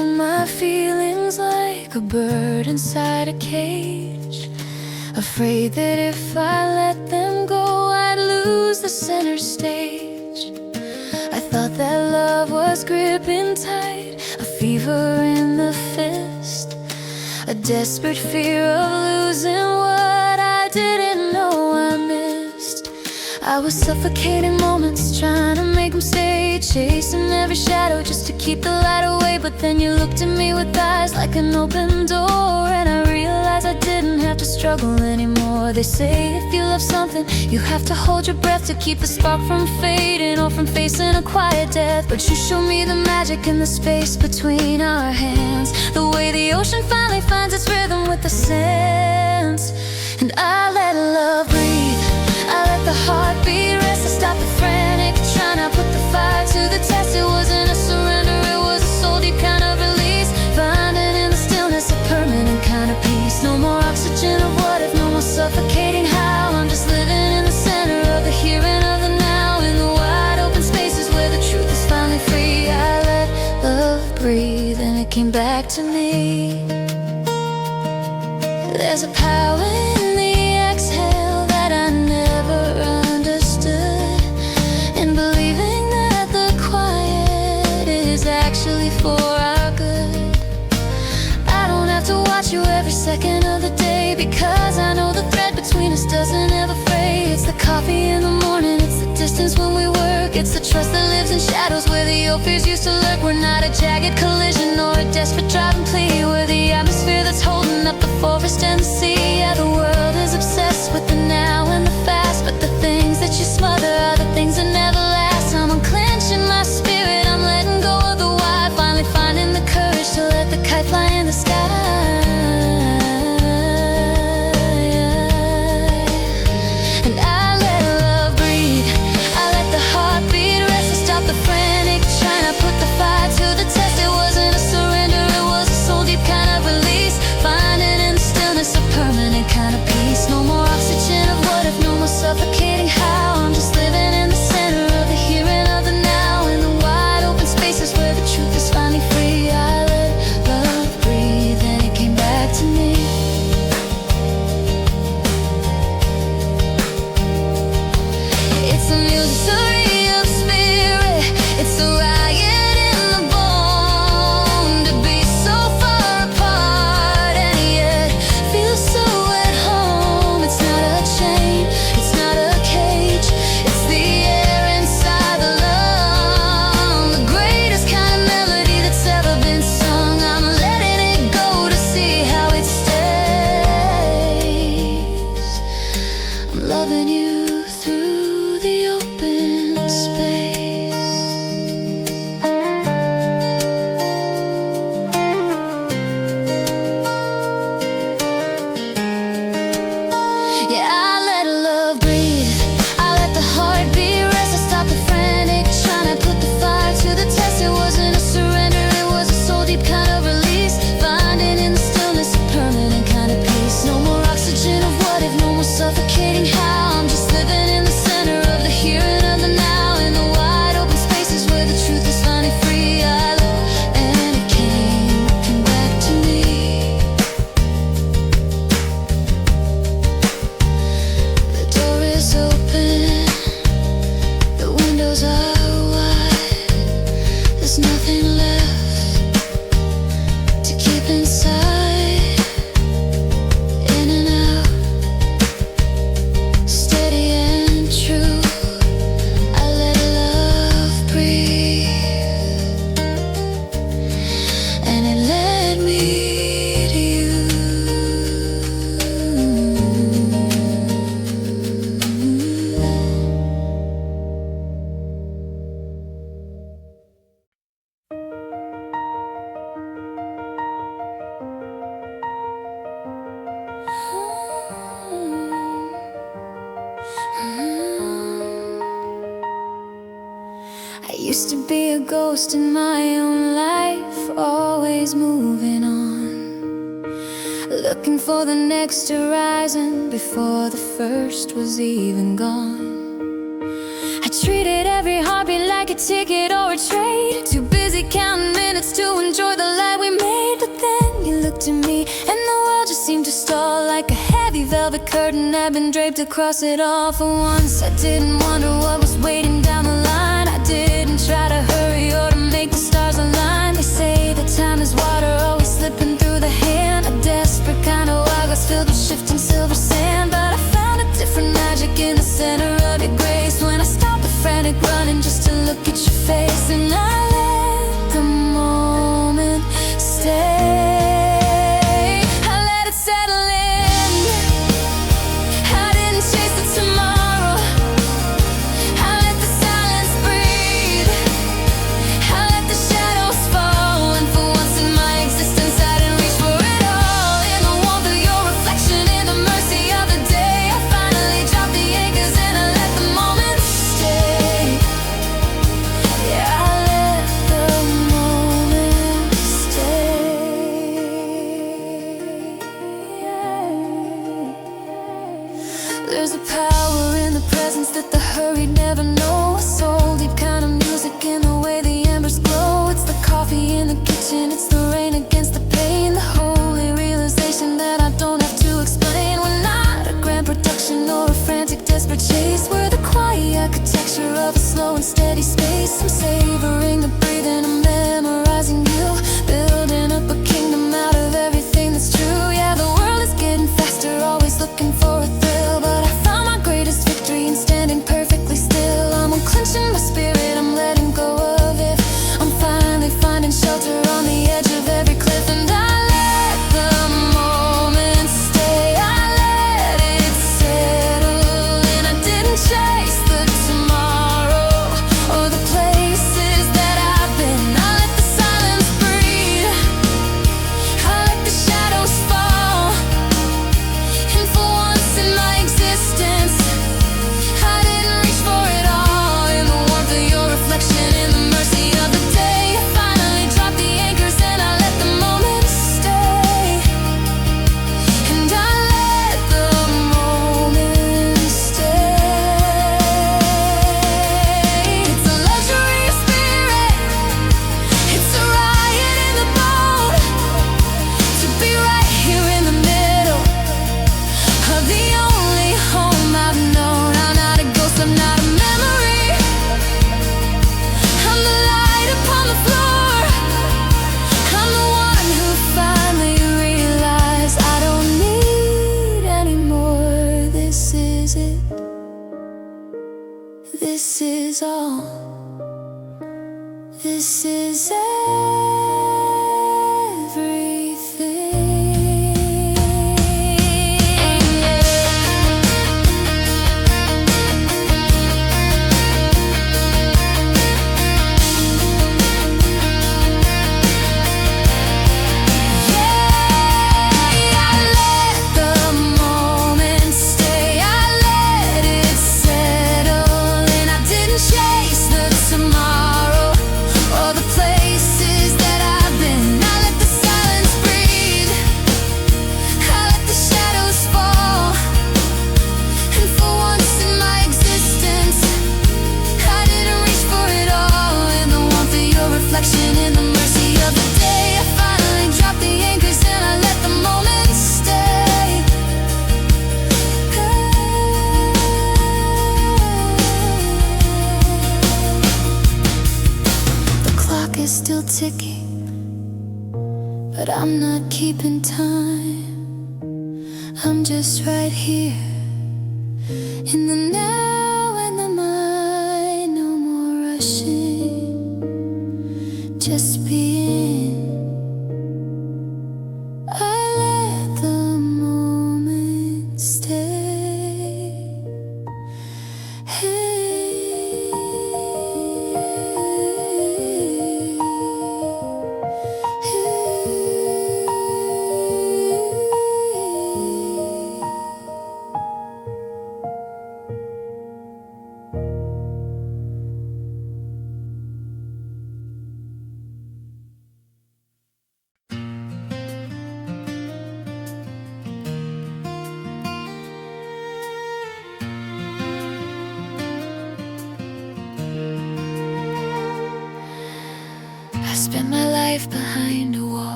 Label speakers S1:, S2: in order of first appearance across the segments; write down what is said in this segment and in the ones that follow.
S1: hold my feelings like a bird inside a cage, afraid that if I let them go I'd lose the center stage. I thought that love was gripping tight, a fever in the fist, a desperate fear of losing what I didn't know I missed. I was suffocating moments, trying to make them stay, chasing every shadow just to keep the light away. But then you looked at me with eyes like an open door, and I realized I didn't have to struggle anymore. They say if you love something, you have to hold your breath to keep the spark from fading or from facing a quiet death. But you showed me the magic in the space between our hands, the way the ocean finally finds its rhythm with the sands. And I let love breathe, I let the heartbeat rest. I stopped the frantic, trying to put the fire to the test. It wasn't a surrender, it was a soul deep kind of release, finding in the stillness a permanent kind of peace. No more oxygen of what if, no more suffocating how. I'm just living in the center of the here and of the now, in the wide open spaces where the truth is finally free. I let love breathe and it came back to me. There's a power in the exhale that I never understood, in believing that the quiet is actually for our good. I don't have to watch you every second of the day, because I know the thread between us doesn't ever fray. It's the coffee in the morning, it's the distance when we work, it's the trust that lives in shadows where the old fears used to lurk. We're not a jagged collision or a desperate driving plea, we're the atmosphere that's holding up the forest and the sea. Yeah, the world is obsessed with the now and the fast, but the things that you smother are the things that never last. I'm unclenching my spirit, I'm letting go of the why, finally finding the courage to let the kite fly in the sky. And I let love breathe, I let the heartbeat rest. I stopped the frantic, trying to put the fire to the test. It wasn't a surrender, it was a soul deep kind of release, finding in the stillness a permanent kind of peace. No more oxygen of what if, no more suffocating how. I'm just living in the center of the here and of the now, in the wide open spaces where the truth is finally free. I let love breathe and it came back to me. It's a misery of spirit, it's a riot in the bone, to be so far apart and yet feel so at home. It's not a chain, it's not a cage, it's the air inside the lung, the greatest kind of melody that's ever been sung. I'm letting it go to see how it stays. I'm loving you through the open space. Yeah, I let love breathe, I let the heartbeat rest. I stopped the frantic, trying to put the fire to the test. It wasn't a surrender, it was a soul deep kind of release, finding in the stillness a permanent kind of peace. No more oxygen of what if, no more suffocating how. I'm just living in the center of the here and of the now, in the wide open spaces where the truth is finally free. I let, and it came back to me. The door is open, the windows are wide, there's nothing left to keep inside. In and out, steady and true, I let love breathe, and it led me to you. I used to be a ghost in my own life, always moving on, looking for the next horizon before the first was even gone. I treated every heartbeat like a ticket or a trade, too busy counting minutes to enjoy the light velvet curtain had been draped across it all. For once I didn't wonder what was waiting down the line. I didn't try to hurry or to make the stars align. They say that time is water, always slipping through the hand. A desperate kind of wild glass filled with shifting silver sand. But I found a different magic in the center of your grace, when I stopped the frantic running just to look at your face. And I let the moment stay. There's a power in the presence that the hurried never know. A soul deep kind of music in the way the embers glow. It's the coffee in the kitchen, it's the rain against the pain. The holy realization that I don't have to explain. We're not a grand production or a frantic desperate chase. We're the quiet architecture of a slow and steady space. I'm savoring the breathing, I'm memorizing you, building up a kingdom out of everything that's true. Yeah, the world is getting faster, always looking for a thrill, but I found my greatest victory in standing perfectly still. I'm unclenching my spirit, I'm letting go of it. I'm finally finding shelter on the edge of every cliff. And I let the moment stay, I let it settle in. I didn't chase the tomorrow or the places that I've been. I let the silence breathe, I let the shadows fall. And for once in my existence, I didn't reach for it all. In the warmth of your reflection, in the mercy of the day, I finally dropped the anchors and I let the moment stay. And I let the moment stay. It's a luxury of spirit, it's a riot in the bone, to be right here in the middle of the only home I've known. I'm not a ghost, I'm not a memory, I'm the light upon the floor. I'm the one who finally realized I don't need any more. This is it, this is all, this is in the mercy of the day. I finally dropped the anchors and I let the moment stay. The clock is still ticking, but I'm not keeping time. I'm just right here in the now and the mind. No more rushing, just being. I let the moment stay. Hey.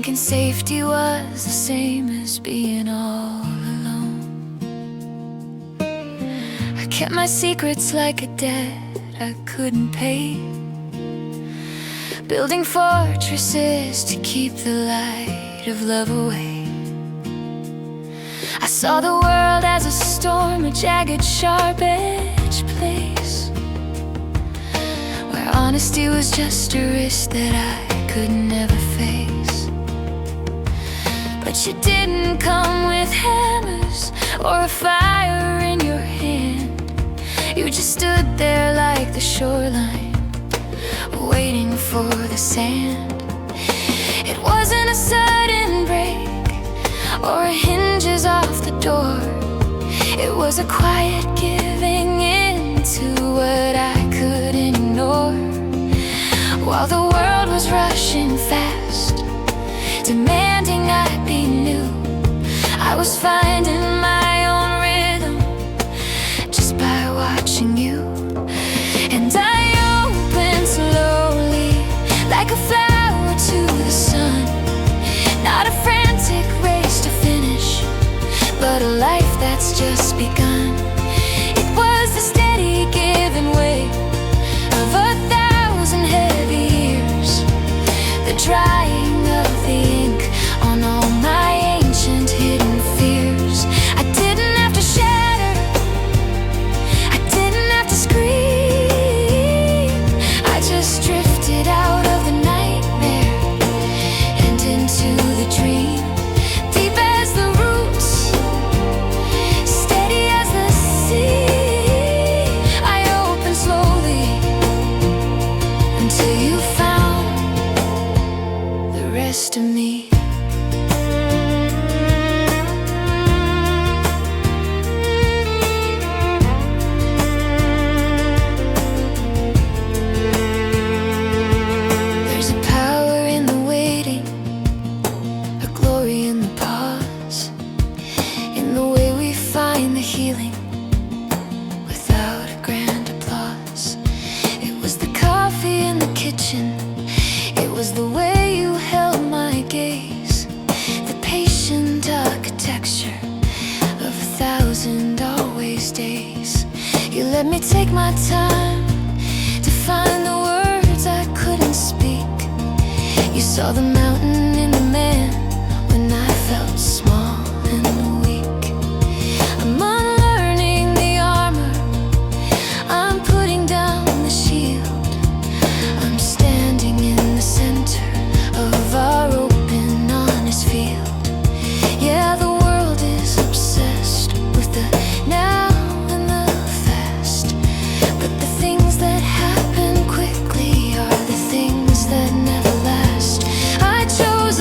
S1: thinking safety was the same as being all alone. I kept my secrets like a debt I couldn't pay, building fortresses to keep the light of love away. I saw the world as a storm, a jagged, sharp-edged place, where honesty was just a risk that I could never face. But you didn't come with hammers or a fire in your hand. You just stood there like the shoreline, waiting for the sand. It wasn't a sudden break or hinges off the door. It was a quiet giving in to what I couldn't ignore. While the world was rushing fast, demanding I be new, I was finding my own rhythm just by watching you. And I opened slowly, like a flower to the sun. Not a frantic race to finish, but a life that's just begun. It was the steady giving way of 1,000 heavy years, the drying of the ink on all my ancient hidden fears. I didn't have to shatter, I didn't have to scream. I just drifted out of the nightmare and into the dream. Deep as the roots, steady as the sea, I opened slowly until you found the rest of me. There's a power in the waiting, a glory in the pause, in the way we find the healing without a grand applause. It was the coffee in the kitchen, it was the way you held my gaze, the patient architecture of 1,000 always days. You let me take my time to find the words I couldn't speak. You saw the mountain in the man when I felt small and weak. I'm unlearning the armor, I'm putting down the shield. I'm standing in the center of our open, honest field. Yeah, the world is obsessed with the now and the fast, but the things that happen quickly are the things that never last. I chose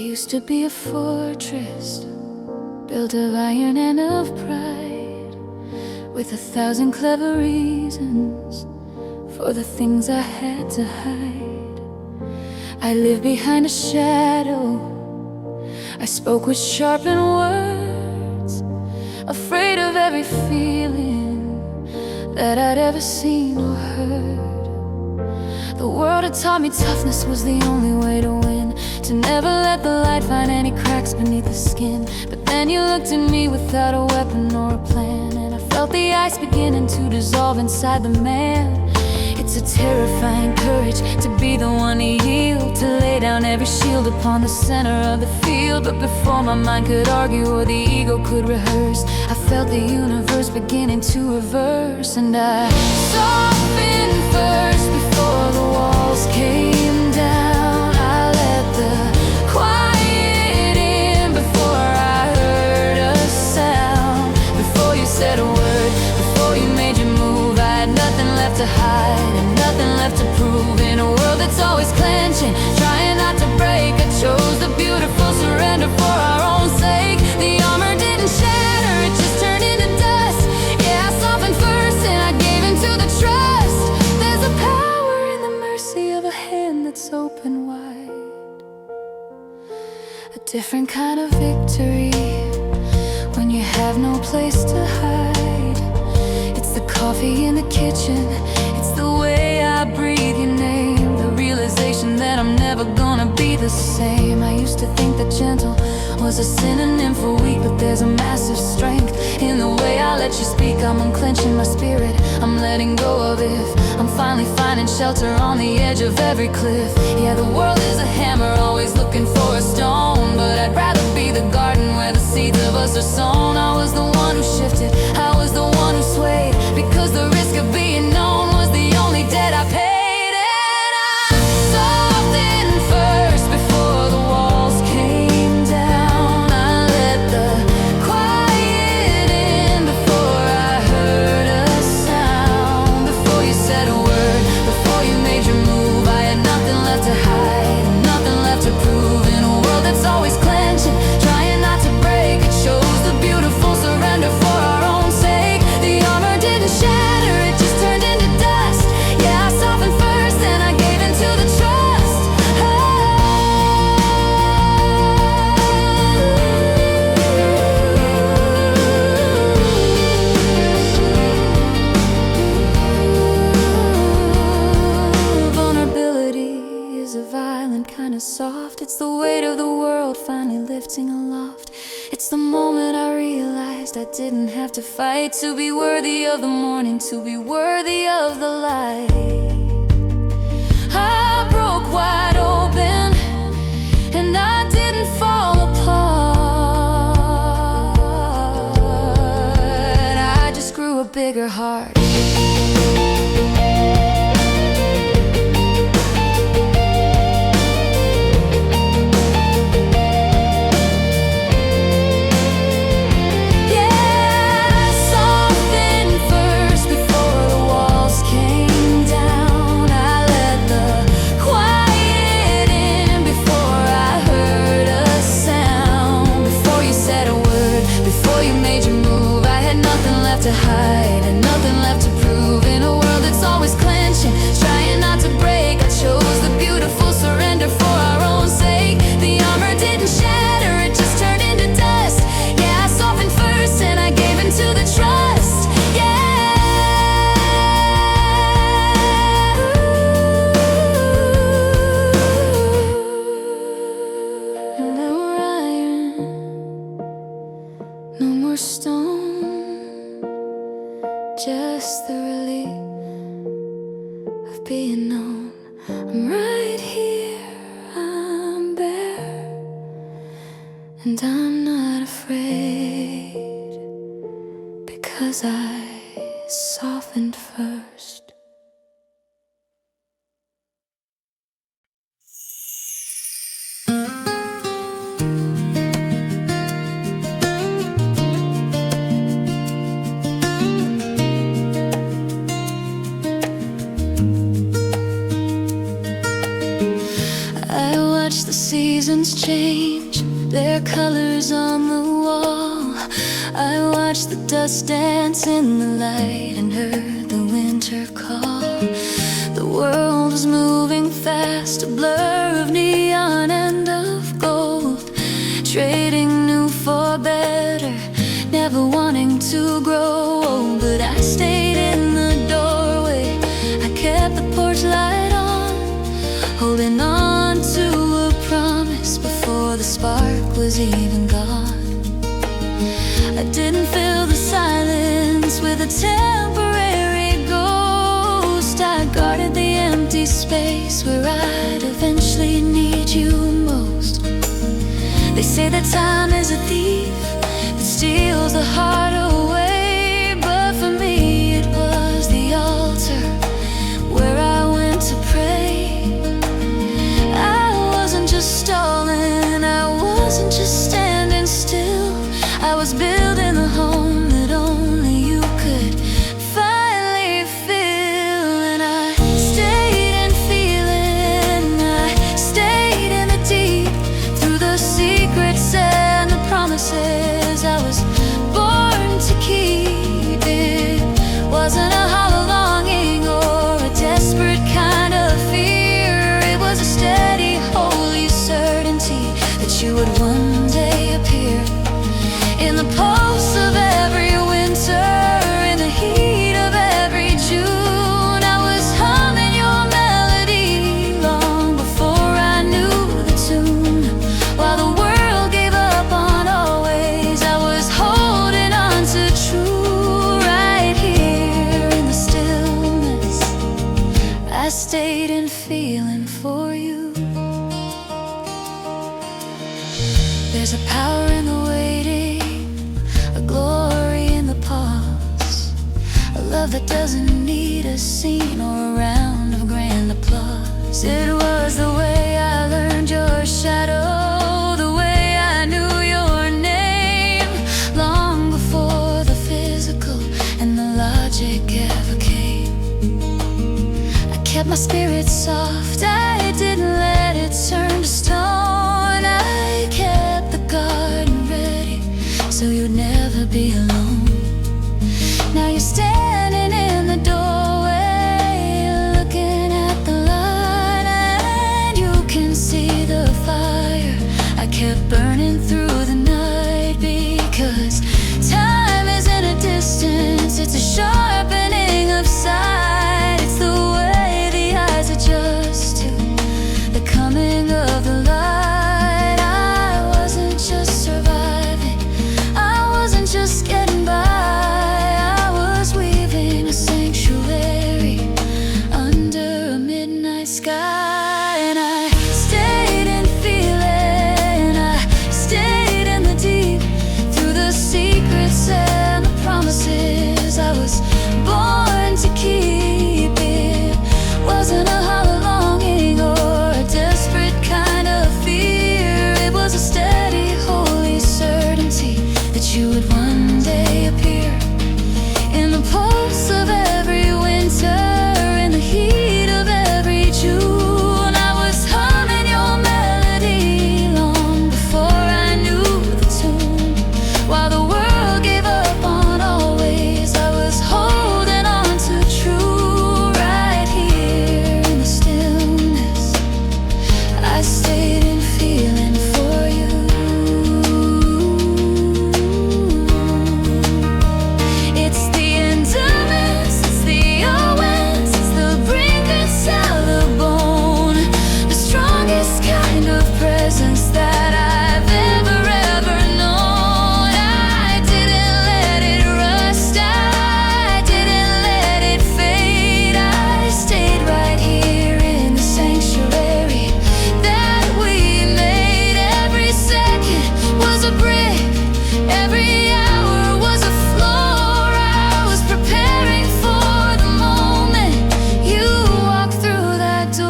S1: used to be a fortress built of iron and of pride, with 1,000 clever reasons for the things I had to hide. I lived behind a shadow, I spoke with sharpened words, afraid of every feeling that I'd ever seen or heard. The world had taught me toughness was the only way to win, to never let the light find any cracks beneath the skin. But then you looked at me without a weapon or a plan, and I felt the ice beginning to dissolve inside the man. It's a terrifying courage to be the one to yield, to lay down every shield upon the center of the field. But before my mind could argue or the ego could rehearse, I felt the universe beginning to reverse. And I softened first before the walls came down. I let the quiet in before I heard a sound. Before you said a word, before you made your move, I had nothing left to hide and nothing left to prove. In a world that's always clenching, trying not to break, I chose the beautiful surrender for our own sake. The armor didn't shatter, it just turned into dust. Yeah, I softened first and I gave into the trust. There's a power in the mercy of a hand that's open wide, a different kind of victory when you have no place to hide. It's the coffee in the kitchen, it's the way I breathe your name, the realization that I'm never gonna be the same. I used to think that gentle was a synonym for weak, but there's a massive strength in the way I let you speak. I'm unclenching my spirit, I'm letting go of it. I'm finally finding shelter on the edge of every cliff. Yeah, the world is a hammer, always looking for a stone, but I'd rather be the garden where the seeds of us are sown. I was the one who shifted, I was the one who swayed, because the risk of being known was the only debt I paid. And I softened first before the walls came down. I let the quiet in before I heard a sound. Before you said a word, before you made your move, I had nothing left to hide and nothing left to prove. In a world that's always clenching, trying not to break, I chose the beautiful surrender for our own sake. The armor didn't shatter, it just turned into dust. Yeah, I softened first and I gave into the trust. Vulnerability is a violent kind of soft. It's the weight of the world finally lifting aloft. It's the moment I realized I didn't have to fight to be worthy of the morning, to be worthy of the light. I broke wide open and I didn't fall apart. I just grew a bigger heart. To hide and nothing left to prove. In a world that's always clenching, trying not to break, I chose the beautiful surrender for our own sake. The armor didn't shatter, it just turned into dust. Yeah, I softened first and I gave into the trust. And no more iron, no more stone, just the relief of being known. I'm right here, I'm bare, and I'm not afraid, because I softened first. seasons change their colors on the wall. I watched the dust dance in the light and heard the winter call. The world was moving fast, a blur of neon and of gold, trading new for better, never wanting to grow old. But I stayed in the doorway, I kept the porch light on, holding on to a promise before the spark was even gone. I didn't fill the silence with a temporary ghost. I guarded the empty space where I'd eventually need you most. They say that time is a thief that steals the heart away, but for me it was the altar where I went to pray. I wasn't just stalling, I wasn't just standing still, I was building the home that only you could finally feel. And I stayed in feeling, I stayed in the deep, through the secrets and the promises I was born to keep. It wasn't a hollow longing or a desperate kind of fear. It was a steady, holy certainty that you would one day appear. In the pulse of every winter, in the heat of every June, I was humming your melody long before I knew the tune. While the world gave up on always, I was holding on to true. Right here in the stillness, I stayed in feeling for you. There's a power in the waiting, a glory in the pause, a love that doesn't need a scene or a round of grand applause. It was the way I learned your shadow, the way I knew your name, long before the physical and the logic ever came. I kept my spirit soft, I didn't let it turn to stone. I kept the garden ready so you'd never be alone. Now you're standing in the doorway, looking at the light, and you can see the fire I kept burning through the night. Because time isn't a distance, it's a sharpening of sight. It's the way the eyes adjust to the coming of the light. I wasn't just surviving, I wasn't just getting by, I was weaving a sanctuary under a midnight sky. And I stayed in feeling, I stayed in the deep, through the secrets and the promises I was born to keep. It wasn't a hollow longing or a desperate kind of fear. It was a steady, holy certainty that you would one day appear. In the pulse of every winter, in the heat of every June, I was humming your melody long before I knew the tune. While the world gave up on always, I was holding on to true. Right here in the stillness, I stayed in feeling for you. It's the endurance, it's the awareness, it's the brink inside the bone, the strongest kind of presence that I've ever known. I didn't let it rust, I didn't let it fade. I stayed right here in the sanctuary that we made. Every second was a brick, every hour was a floor. I was preparing for the moment you walked through that door.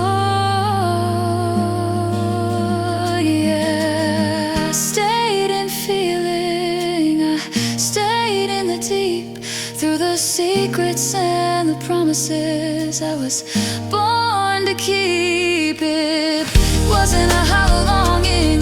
S1: Yeah, I stayed in feeling, I stayed in the deep, through the secrets and the promises I was born to keep. It wasn't a hollow longing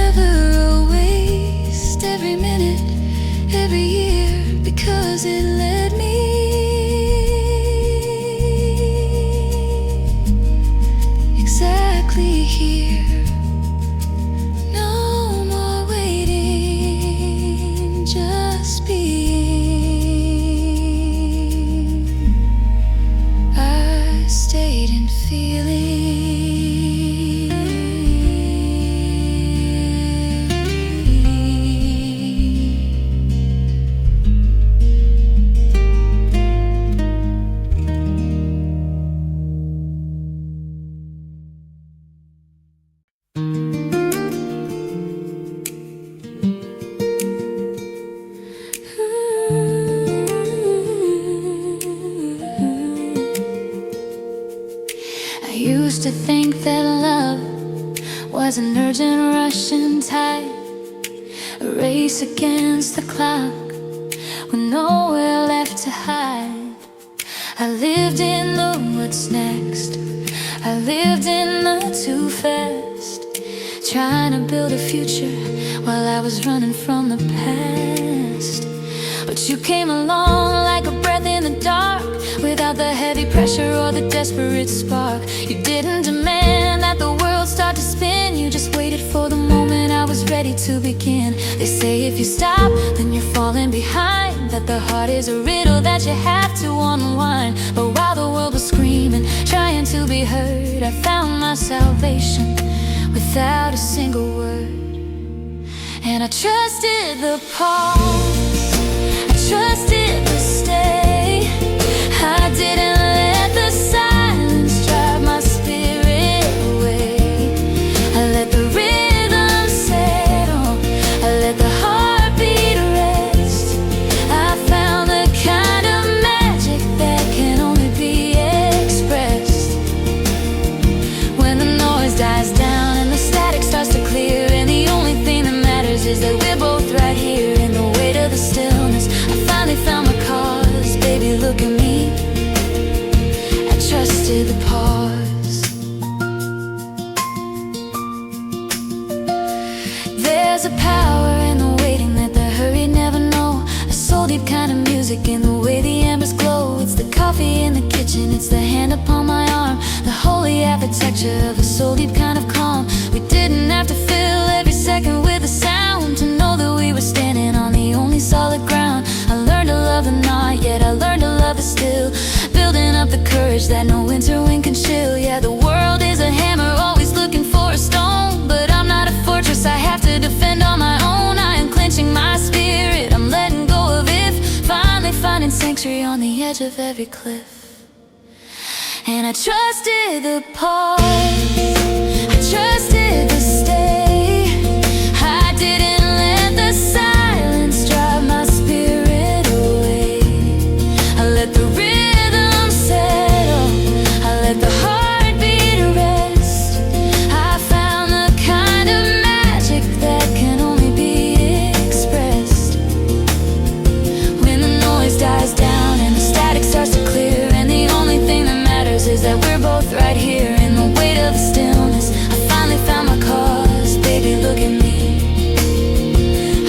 S1: never a waste. Every minute, every year, because it led me exactly here. No more waiting, just being. I stayed in feeling. I used to think that love was an urgent rushing tide, a race against the clock with nowhere left to hide. I lived in the what's next, I lived in the too fast, trying to build a future while I was running from the past. But you came along like a breath in the dark, without the heavy pressure or the desperate spark. You didn't demand that the world start to spin, you just waited for the moment I was ready to begin. They say if you stop, then you're falling behind, that the heart is a riddle that you have to unwind. But while the world was screaming, trying to be heard, I found my salvation without a single word. And I trusted the pause, I trusted the stay. I didn't let the silence drive my spirit away. I let the rhythm settle, I let the heartbeat rest. I found the kind of magic that can only be expressed when the noise dies down and the static starts to clear, and the only thing that matters is that we're both right here in the weight of the stillness. I finally found my cause, baby, look at me. I trusted the pause. There's a power in the waiting that the hurry never know. A soul deep kind of music in the way the embers glow. It's the coffee in the kitchen, it's the hand upon my arm, the holy architecture of a soul deep kind of calm. We didn't have to fill every second with a sound to know that we were standing on the only solid ground. I learned to love the not yet, I learned to love the still, building up the courage that no winter wind can chill. Yeah, the world is a hammer, always looking for a stone, but I'm not a fortress I have to defend on my own. I am clenching my spirit, I'm letting go of if, finally finding sanctuary on the edge of every cliff. And I trusted the pause, I trusted the stay. I didn't let the silence drive my spirit away. I let the rhythm settle, I let the heartbeat rest. I found the kind of magic that can only be expressed when the noise dies down and the static starts to clear, and the only thing that matters is that we're both right here in the weight of the stillness. I finally found my cause, baby, look at me.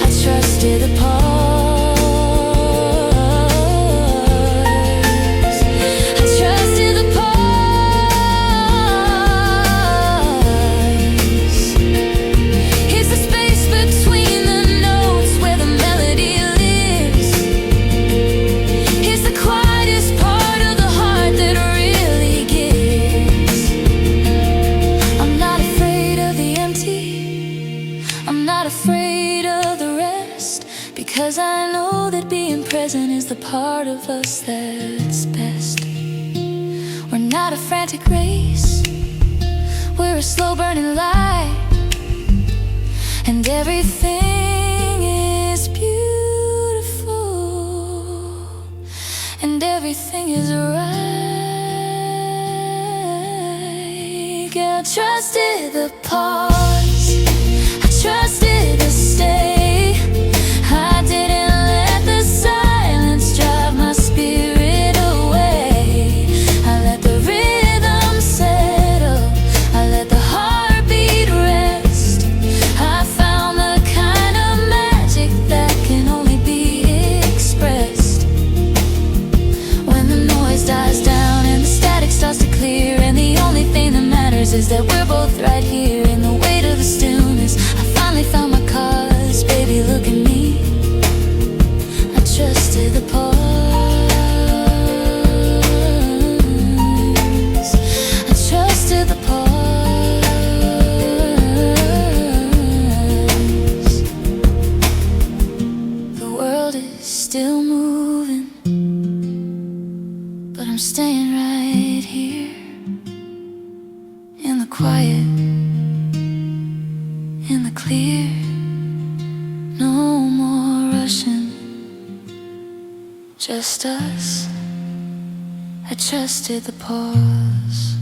S1: I trusted the pause, I trusted the pause. It's the space between the notes where the melody lives. It's the quietest part of the heart that really gives. I'm not afraid of the empty, I'm not afraid of the rest, because I know that being present is the part of us that's best. We're not a frantic race, we're a slow burning light, and everything is beautiful, and everything is right. Yeah, I trusted the pause, I trusted the stay. I didn't let the silence drive my spirit away. I let the rhythm settle, I let the heartbeat rest. I found fear, no more rushing, just us. I trusted the pause.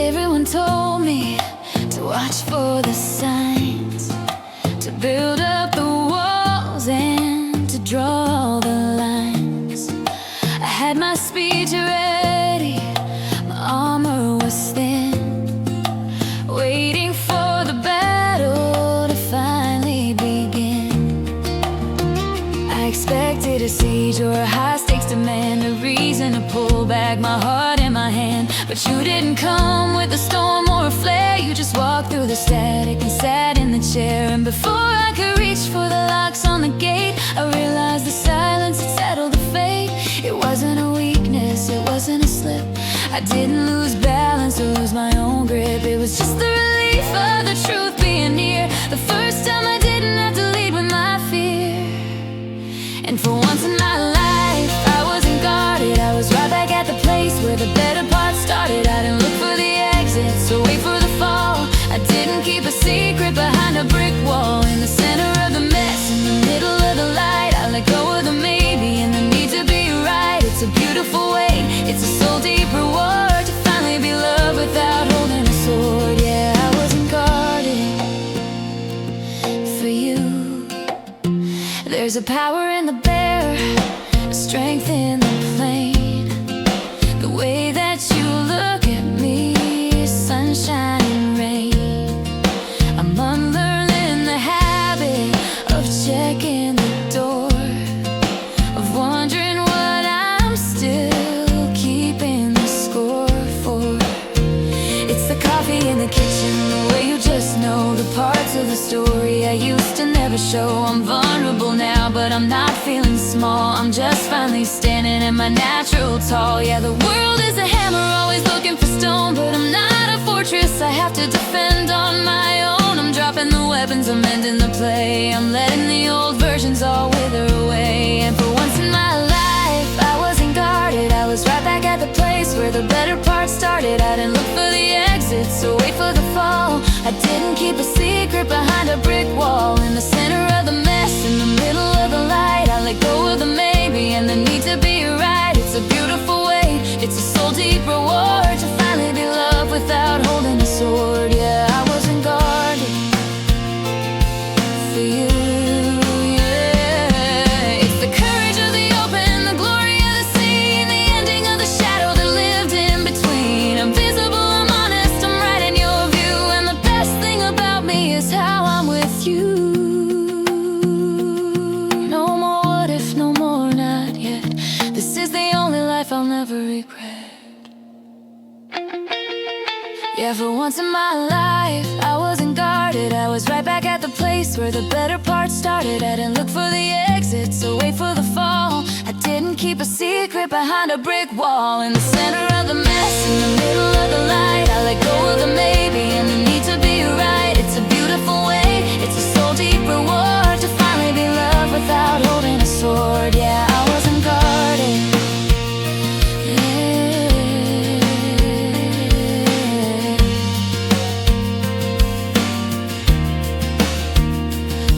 S1: Everyone told me to watch for the signs, to build up the walls and to draw the lines. I had my speech ready, my armor was thin, waiting for the battle to finally begin. I expected a siege or a high-stakes demand, a reason to pull back my heart in my hand. But you didn't come with a storm or a flare. You just walked through the static and sat in the chair. And before I could reach for the locks on the gate, I realized the silence had settled the fate. It wasn't a weakness, it wasn't a slip. I didn't lose balance or lose my own grip. It was just the relief of the truth being near. The first time I didn't have to lead with my fear. And for once in my life, I wasn't guarded. I was right back at the place where the better part started. I didn't look for the exit, so wait for the fall. I didn't keep a secret behind a brick wall. In the center of the mess, in the middle of the light, I let go of the maybe and the need to be right. It's a beautiful way, it's a soul-deep reward to finally be loved without holding a sword. Yeah, I wasn't guarded for you. There's a power in the bear, a strength in the plain. The way that you look at me is sunshine and rain. I'm unlearning the habit of checking the door, of wondering what I'm still keeping the score for. It's the coffee in the kitchen, the way you just know the parts of the story I used to never show. I'm vulnerable now, but I'm not feeling small. I'm just finally standing in my natural tall. Yeah, the world is a hammer, always looking for stone, but I'm not a fortress I have to defend on my own. I'm dropping the weapons, I'm ending the play. I'm letting the old versions all wither away. And for once in my life, I wasn't guarded. I was right back at the place where the better part started. I didn't look for the exit, so wait for the fall. I didn't keep a secret behind a brick wall. In the center of the mess, in the middle of the light, I let go of the maybe and the need to be right. It's a beautiful way, it's a soul-deep reward to finally be loved without holding a sword. Yeah, I wasn't guarded for you. Yeah, it's the courage of the open, the glory of the sea, and the ending of the shadow that lived in between. I'm visible, I'm honest, I'm right in your view, and the best thing about me is how I'm with you. No more what if, no more not yet. This is the only life I'll never regret. Yeah, for once in my life, I wasn't guarded. I was right back at the place where the better part started. I didn't look for the exit, so wait for the fall. I didn't keep a secret behind a brick wall. In the center of the mess, in the middle of the light, I let go of the maybe and the need to be right. It's a beautiful way, it's a soul-deep reward to finally be loved without holding a sword. Yeah, I wasn't guarded.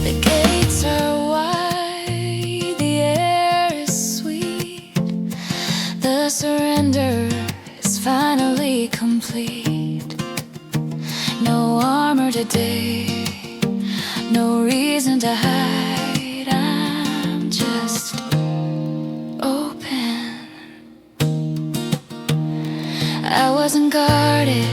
S1: The gates are wide, the air is sweet, the surrender is finally complete. No armor today, no reason to hide. I'm just open. I wasn't guarded.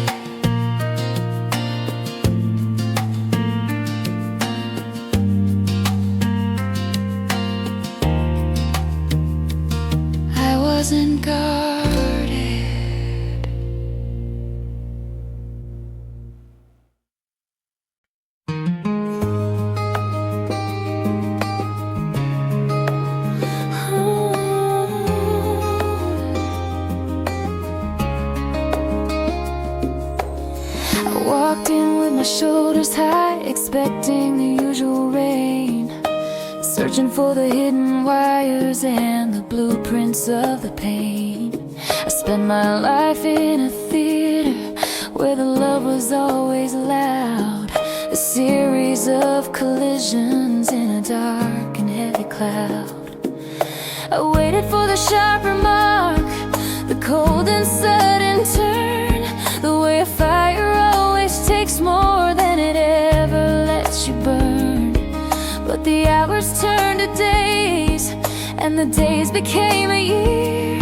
S1: I wasn't guarded. I walked in with my shoulders high, expecting the usual searching for the hidden wires and the blueprints of the pain. I spent my life in a theater where the love was always loud, a series of collisions in a dark and heavy cloud. I waited for the sharp remark, the cold and sudden turn, the way a fire always takes more than it ever lets you burn. But the hours turned to days, and the days became a year,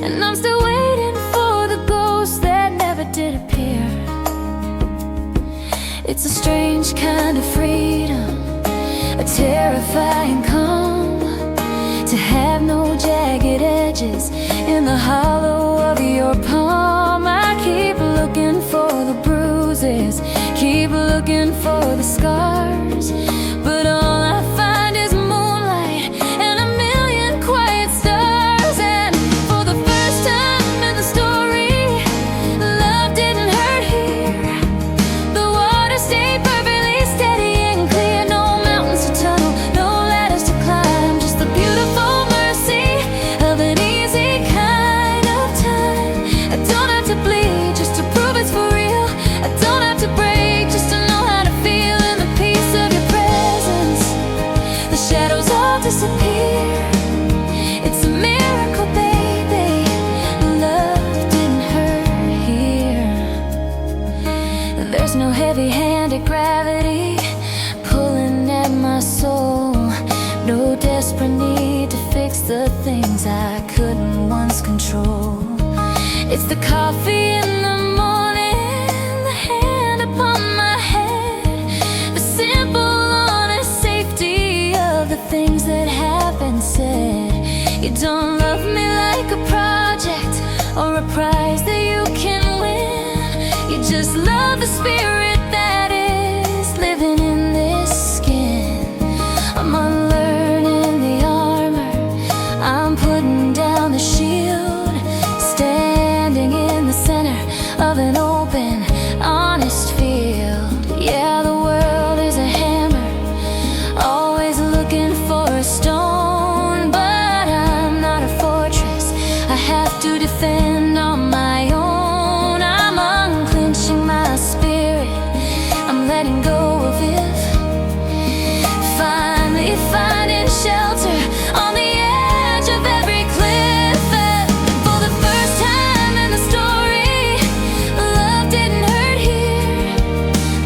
S1: and I'm still waiting for the ghost that never did appear. It's a strange kind of freedom, a terrifying calm, to have no jagged edges in the hollow of your palm. I keep looking for the bruises, keep looking for the scars, but all I find is moonlight and a million quiet stars. And for the first time in the story, love didn't hurt here. The water stayed perfectly steady and clear. No mountains to tunnel, no ladders to climb, just the beautiful mercy of an easy kind of time. I don't have to bleed just to prove it's for real. I don't have to break just to know how to feel in the peace of your presence. The shadows all disappear. It's a miracle, baby. Love didn't hurt here. There's no heavy-handed gravity pulling at my soul, no desperate need to fix the things I couldn't once control. It's the coffee in the morning, the hand upon my head, the simple, honest safety of the things that have been said. You don't love me like a project or a prize that you can win. You just love the spirit that is living in this skin. I'm unlearning the armor, I'm putting down the shield, standing in the center of an open, honest field. Yeah, the world is a hammer, always looking for a stone, but I'm not a fortress I have to defend on my own. I'm unclenching my spirit, I'm letting go of it, finally finding shelter on the edge of every cliff. And for the first time in the story, love didn't hurt here.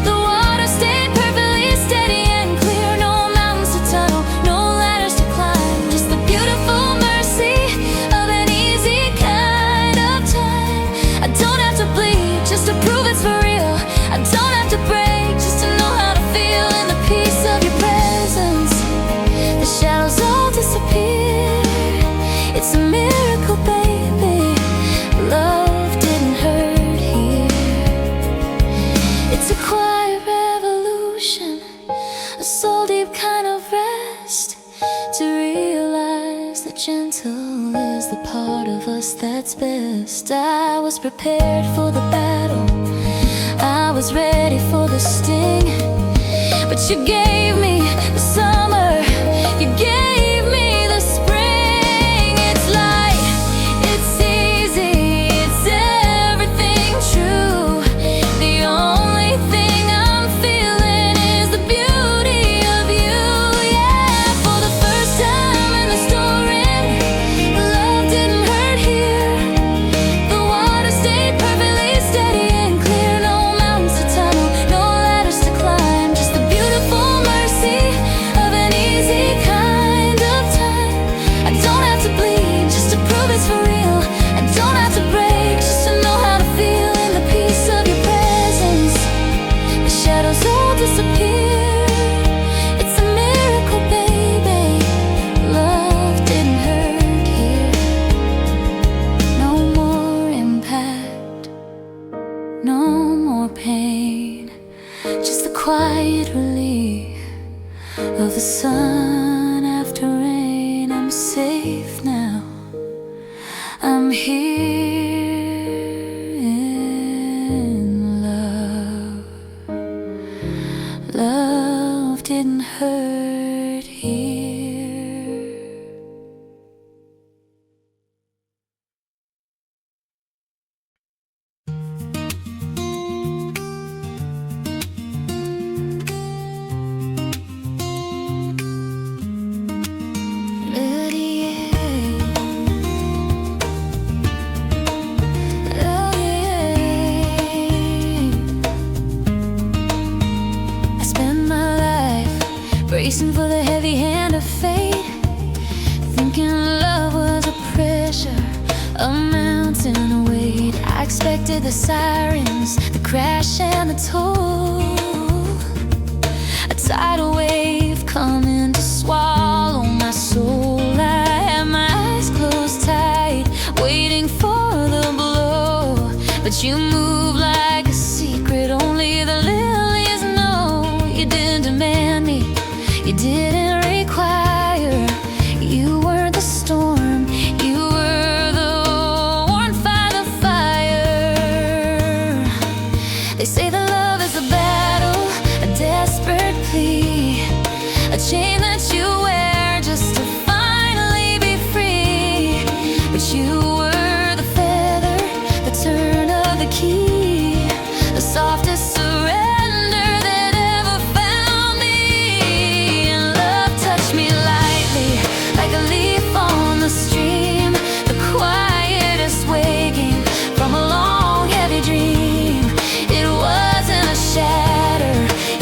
S1: The water stayed perfectly steady and clear. No mountains to tunnel, no ladders to climb, just the beautiful mercy of an easy kind of time. I don't have to bleed just to prove it's for real. I don't have to break just to know how to feel in the peace of your presence. The shadows all disappear. It's a miracle, baby. Love didn't hurt here. It's a quiet revolution, a soul deep kind of rest, to realize that gentle is the part of us that's best. I was prepared for the battle, I was ready for the sting, but you gave me the summer, you gave me the spring. It's light, it's easy, it's everything true. The only thing I'm feeling is the beauty of you. Yeah, for the first time in the story, love didn't hurt here. The water stayed perfectly steady and clear. No mountains to tunnel, no ladders to climb, just the beautiful mercy of an easy kind of time. I don't have to bleed just to prove it's for real. I don't have to break just to know how to feel in the peace of your presence. The shadows all disappear. It's a miracle, baby. Love didn't hurt here. No more impact, no more pain, just the quiet relief of the sun after rain. I'm safe now, I'm here in love. Love didn't hurt here. feel the heavy hand of fate, thinking love was a pressure, a mountain weight. I expected the sirens, the crash and the toll, a tidal wave coming to swallow my soul. I had my eyes closed tight, waiting for the blow, but you move like a secret only the lilies know. You didn't demand me, you didn't require. You were the storm, you were the warmth by the fire. They say that love is a battle, a desperate plea, a chain that you wear just to finally be free. But you were the feather, the turn of the key, the softest surrender that ever found me. And love touched me lightly, like a leaf on the stream, the quietest waking from a long heavy dream. It wasn't a shatter,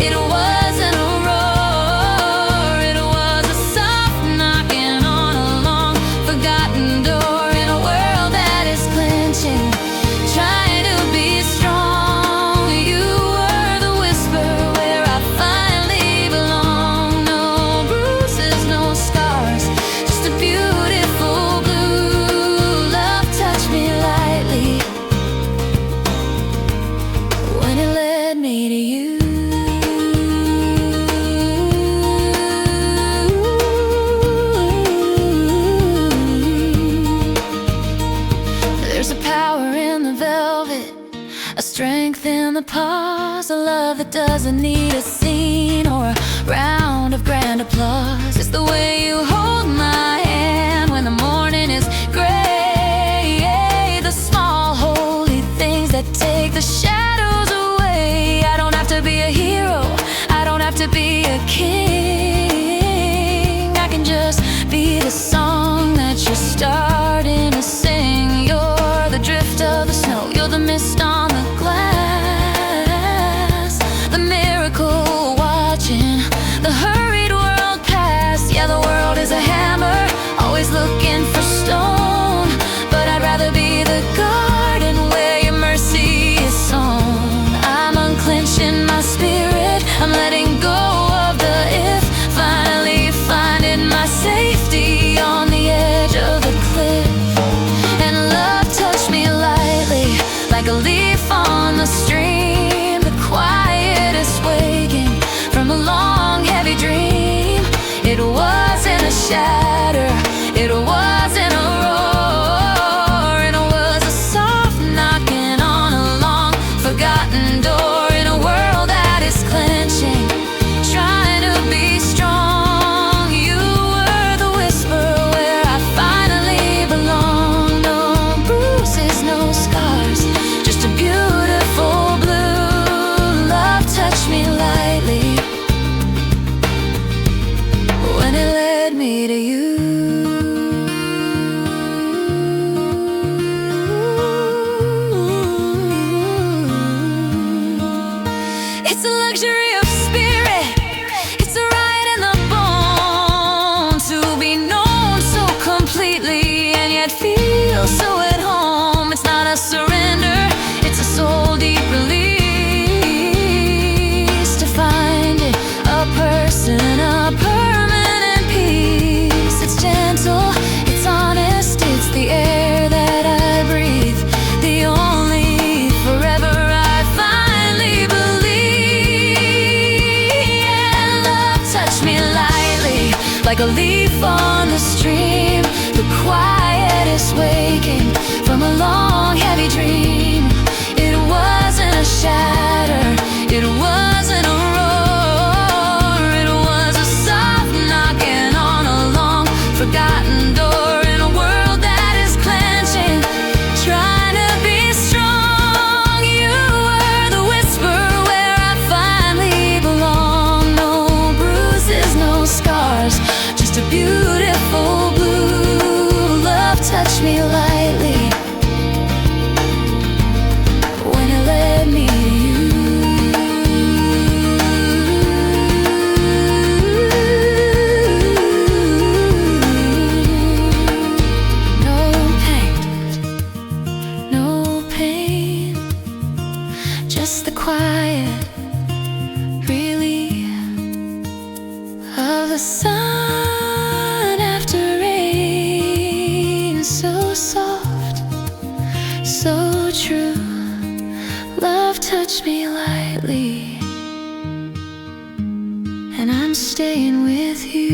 S1: it wasn't a roar, it was a soft knocking on a long forgotten door. In a world that is clenching, trying to be strong, you were the whisper where I finally belong. No bruises, no scars, just a beautiful blue. Love touched me lightly when it led me to you. There's a power in the velvet, a strength in the pause, a love that doesn't need a scene or a round of grand applause. It's the way you hold my hand when the morning is gray, the small holy things that take the shadows away. I don't have to be a hero, I don't have to be a king, I can just be the song that you're starting to sing. You're the drift of the snow, you're the mist on the glass, the miracle watching the hurried world pass. Yeah, the world is a hammer, always looking for stone, but I'd rather be the garden where your mercy is sown. I'm unclenching my spirit, I'm letting go of the if, finally finding my safety on the edge of the cliff. And love touched me lightly, like a leaf on the stream, the quietest waking from a long heavy dream. It wasn't a shatter, it wasn't a roar, it was a soft knocking on a long forgotten door. In a world that is clenching, trying to be strong, you were the whisper where I finally belong. No bruises, no scars, just a beautiful blue. Love touched me lightly when it led me to you. It's a luxury of spirit, it's a right in the bone to be known so completely and yet feel so at home. It's not a surrender, it's a soul deep release, to find it a person, a permanent peace. It's gentle, it's honest, it's the air that I breathe, the only forever I finally believe. And love touched me lightly, like a leaf on the stream, the quietest waking from a long heavy dream. It wasn't a shatter, it wasn't a roar, it was a soft knocking on a long forgotten door. In a world that is clenching, trying to be strong, you were the whisper where I finally belong. No bruises, no scars, just a beautiful blue. Love touched me lightly when it led me to you. sun after rain, so soft, so true. Love touched me lightly, and I'm staying with you.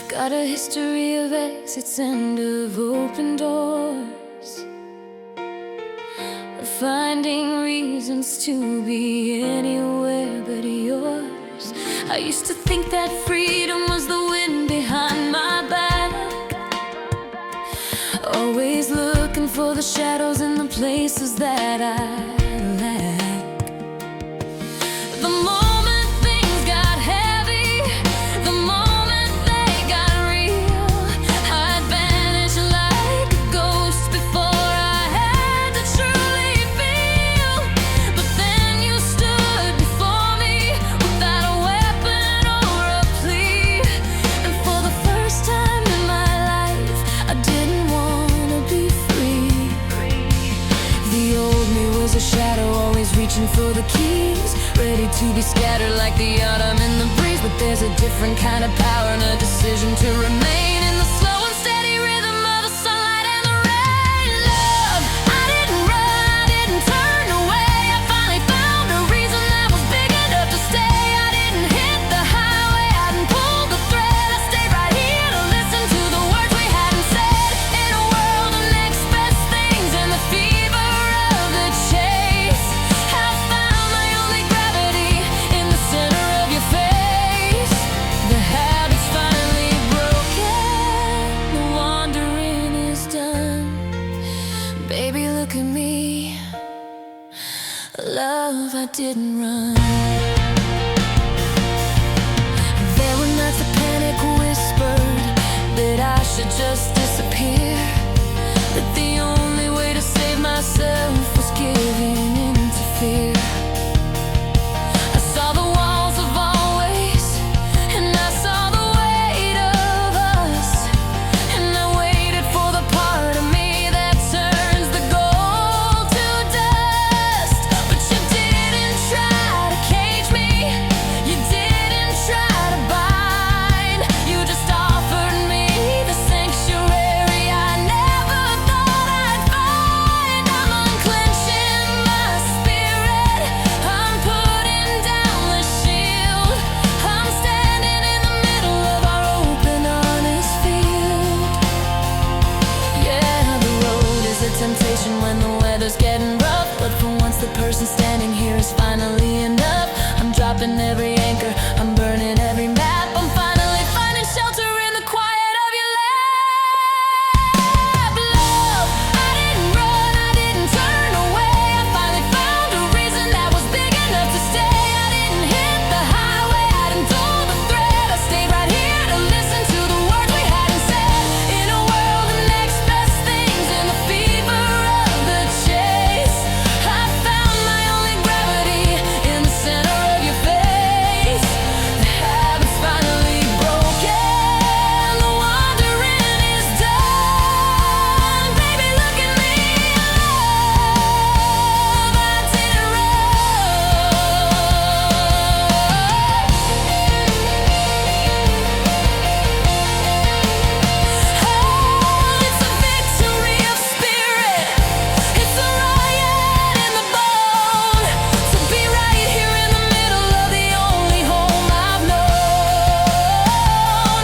S1: Got a history of exits and of open doors, of finding reasons to be anywhere but yours. I used to think that freedom was the wind behind my back, always looking for the shadows in the places that I lack. The moment things got heavy, the moment reaching for the keys, ready to be scattered like the autumn in the breeze. But there's a different kind of power and a decision to remain in the slow and steady rhythm of the sunlight and the rain. Love, I didn't run, I didn't turn away. I finally found a reason that was big enough to stay. I didn't hit the highway, I didn't pull the thread. I stayed right here to listen to the words we hadn't said. In a world of next best things and the fever of the chase, love, I didn't run. There were nights the panic whispered that I should just disappear, that the only way to save myself was giving in to fear. I saw the walls of always, and I saw the weight of us, and I waited for the part of me that turns the gold to dust. But you didn't try to cage me, you didn't try to bind, you just offered me the sanctuary I never thought I'd find. I'm unclenching my spirit, I'm putting down the shield, I'm standing in the middle of our open, honest field. Yeah, the road is a temptation when the weather's getting rough, but for once the person standing here is finally enough. I'm dropping every anchor, I'm burning every map, I'm finally finding shelter in the quiet of your lap. Love, I didn't run, I didn't turn away. I finally found a reason that was big enough to stay. I didn't hit the highway, I didn't pull the thread. I stayed right here to listen to the words we hadn't said. In a world of next best things and the fever of the chase, I found my only gravity in the center of your face. The habit's finally broken, the wandering is done. Baby, look at me, love, I didn't run. It's a victory of spirit, it's a riot in the bone, to be right here in the middle of the only home I've known.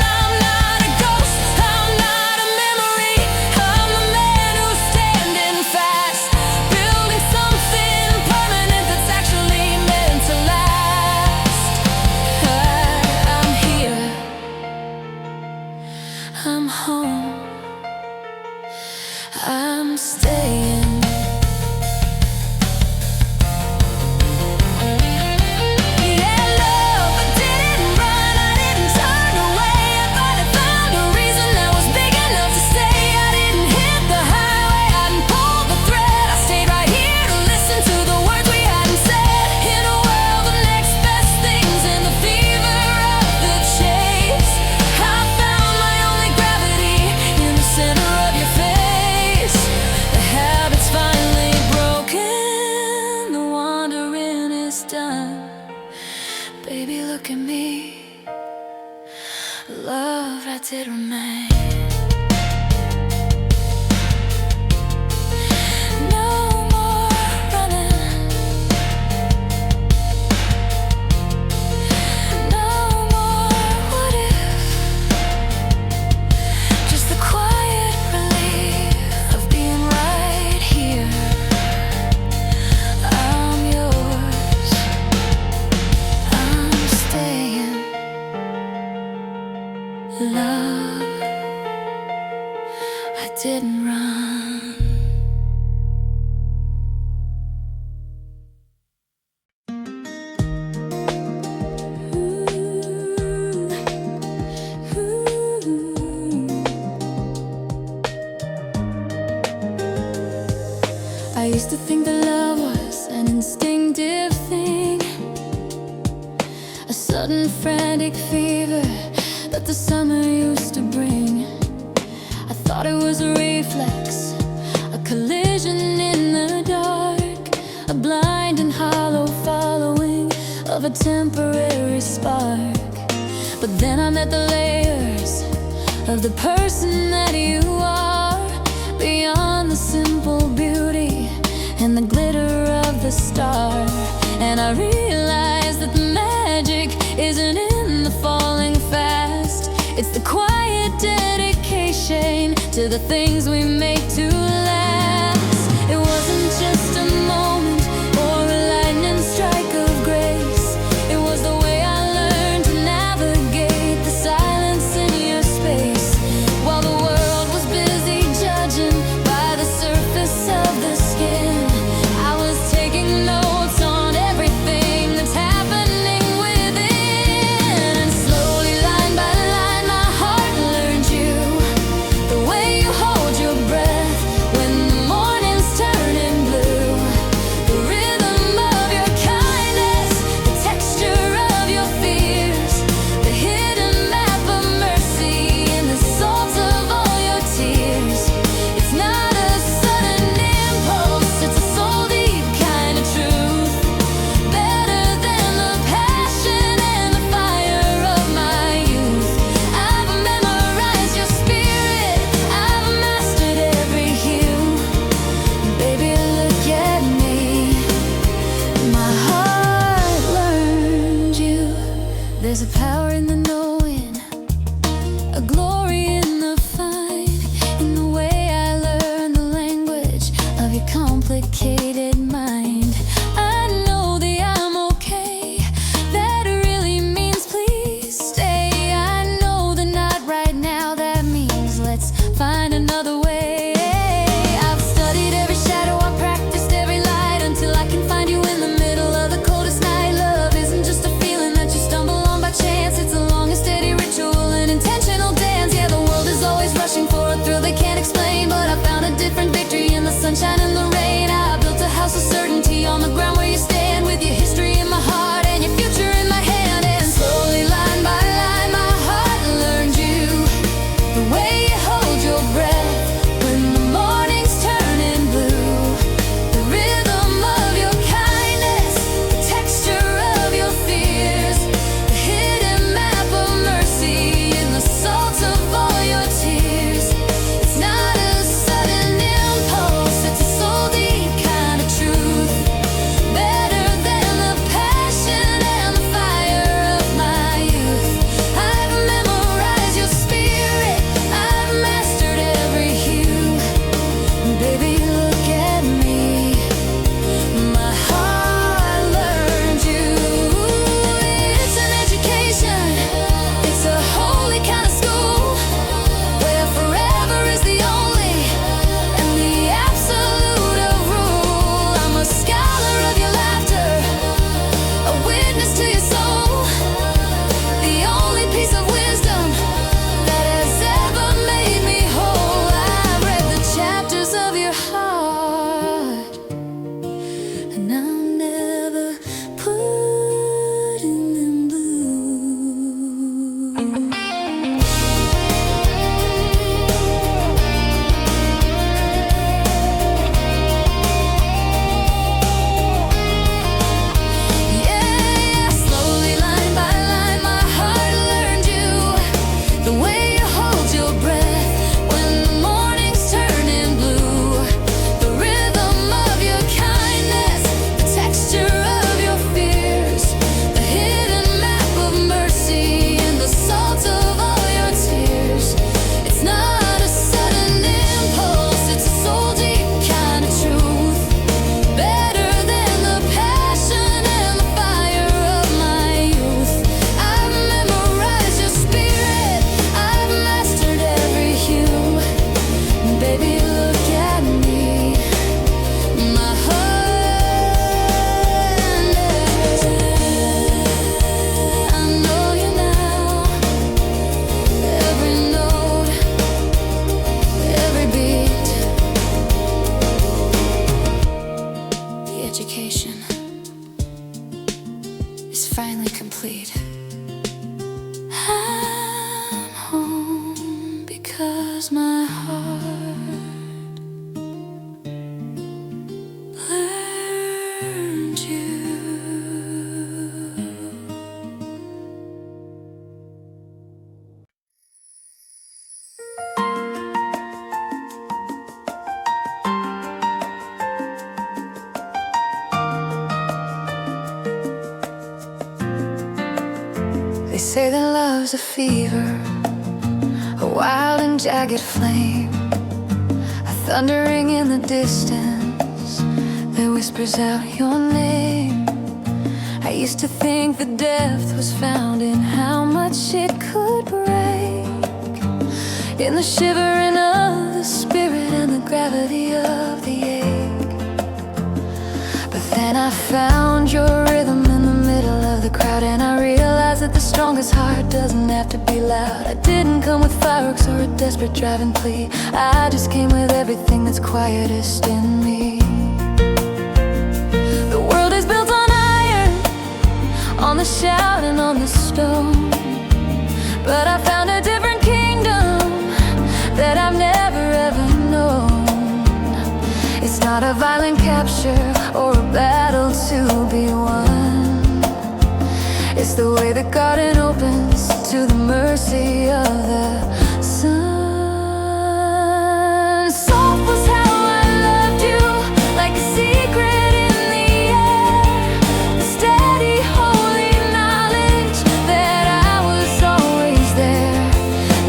S1: I'm not a ghost, I'm not a memory, I'm the man who's standing fast, building something permanent that's actually meant to last. I'm here, I'm home, I'm staying. Yeah, love, I didn't run, I didn't turn away. I finally found a reason that was big enough to stay. I didn't did remain. No more running, no more what if. Just the quiet relief of being right here. I'm yours, I'm staying. Love, I didn't run. I used to think that love was an instinctive thing, a sudden frantic fever that the summer used to bring. I thought it was a reflex, a collision in the dark, a blind and hollow following of a temporary spark. But then I met the layers of the person that you are, beyond the simple beauty and the glitter of the star. And I realized that the magic isn't in the falling fast, it's the quiet dedication to the things we make to last. It wasn't just a moment or a lightning strike of grace, it was the way I learned to navigate the silence in your space. While the world was busy judging by the surface of the skin, I was taking notes on everything that's happening within. And slowly, line by line, my heart learned you. The way you hold your breath when the morning's turning blue, the rhythm of your kindness, the texture of your fears, the hidden map of mercy and the salt of all your tears. It's not a sudden impulse, it's a soul-deep kind of truth, better than the passion and the fire of my youth. I've memorized your spirit, I've mastered every hue. Baby, look at me, my heart learned you. There's a power in the knowing, a glory in the find, in the way I learn the language of your complicated mind. I know that I'm okay, that really means please stay. I know that not right now, that means let's find another way. I've studied every shadow, I practiced every light, until I can find you in the middle of the coldest night. Love isn't just a feeling that you stumble on by chance, it's a long and steady ritual, an intentional dance. Yeah, the world is always rushing for a thrill they can't explain, but I found a different victory in the sunshine and the rain. I built a complete. I'm home because my heart learned you. They say that love's a fever, a wild and jagged flame, a thundering in the distance that whispers out your name. I used to think the depth was found in how much it could break, in the shivering of the spirit and the gravity of the ache. But then I found your rhythm in the middle of the crowd, and I realized that the strongest heart doesn't have to be loud. I didn't come with fireworks or a desperate driving plea. I just came with everything that's quietest in me. The world is built on iron, on the shout and on the stone, but I found a different kingdom that I've never ever known. It's not a violent capture or a battle to be won. It's the way the garden opens to the mercy of the sun. Soft was how I loved you, like a secret in the air, the steady, holy knowledge that I was always there.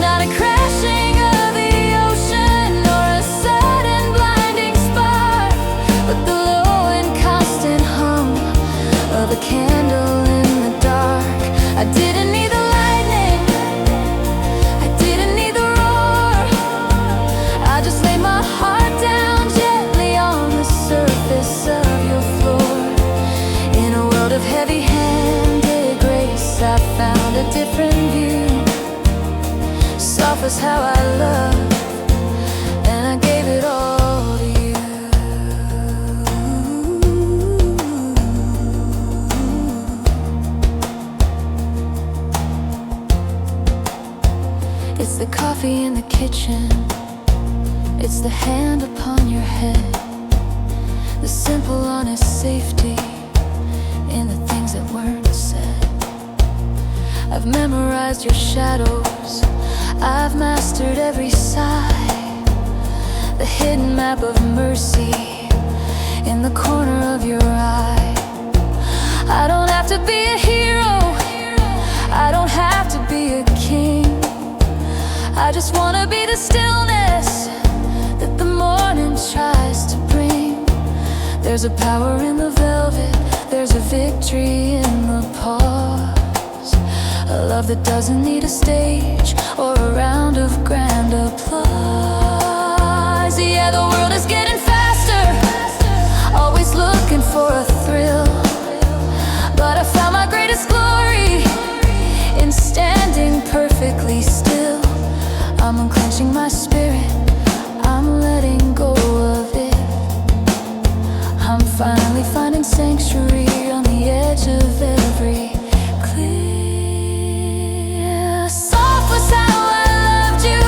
S1: Not a crashing of the ocean or a sudden blinding spark, but the low and constant hum of a candle in the dark. I didn't need the lightning, I didn't need the roar. I just laid my heart down gently on the surface of your floor. In a world of heavy-handed grace, I found a different view. Soft was how I loved, and I gave it all to you. It's the coffee in the kitchen, it's the hand upon your head, the simple, honest safety in the things that weren't said. I've memorized your shadows, I've mastered every sigh, the hidden map of mercy in the corner of your eye. I don't have to be a hero, I don't have to be a king. I just wanna be the stillness that the morning tries to bring. There's a power in the velvet, there's a victory in the pause, a love that doesn't need a stage or a round of grand applause. Yeah, the world is getting faster, always looking for a thrill, but I found my greatest glory in standing perfectly still. I'm unclenching my spirit, I'm letting go of it. I'm finally finding sanctuary on the edge of every clear. Soft was how I loved you,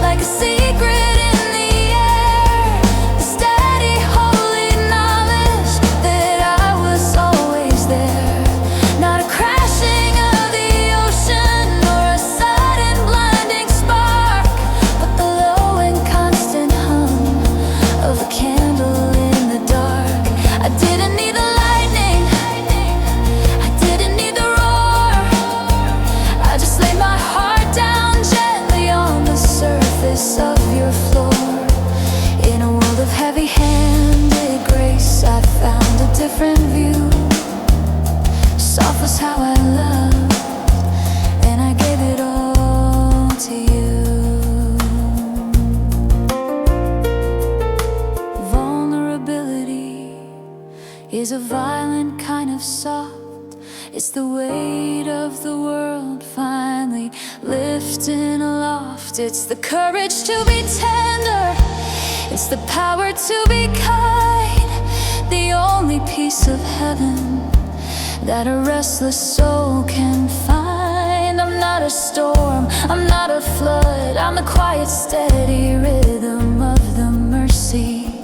S1: like a secret in the air, the steady, holy knowledge that I was always there. Not a crashing of the ocean or a sudden blinding spark, but the low and constant hum of a candle in the dark. I didn't need the lightning, I didn't need the roar. I just laid my heart down gently on the surface of your floor. In a world of heavy-handed grace, I found a different view. Soft was how I loved, and I gave it all to you. Vulnerability is a violent kind of soft. It's the weight of the world finally lifting aloft. It's the courage to be tender, it's the power to be kind, the only piece of heaven that a restless soul can find. I'm not a storm, I'm not a flood, I'm the quiet, steady rhythm of the mercy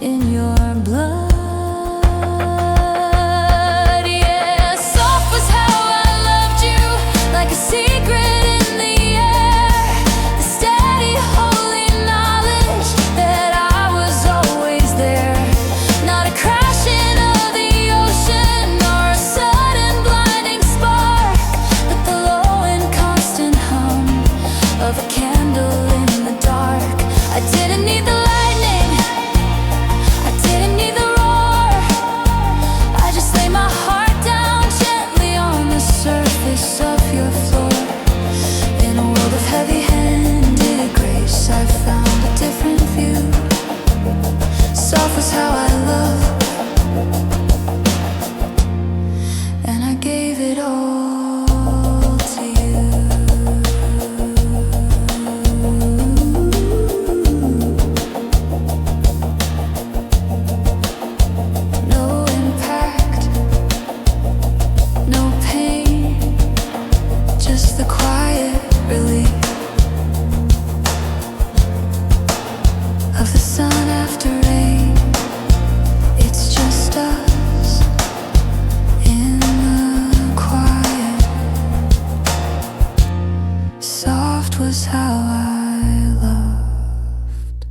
S1: in your blood. Yeah, soft was how I loved you, like a secret in the air, the steady holy knowledge that I was always there. Not a crashing of the ocean or a sudden blinding spark, but the low and constant hum of a candle in the dark. I didn't need the lightning, I didn't need the roar, I just lay my heart down gently on the surface of your floor. In a world of heavy-handed grace, I found a different view. Soft was how I love, and I gave it all to you. No impact, no pain, just the quiet relief of the sun after rain. It's just us in the quiet. Soft was how I loved.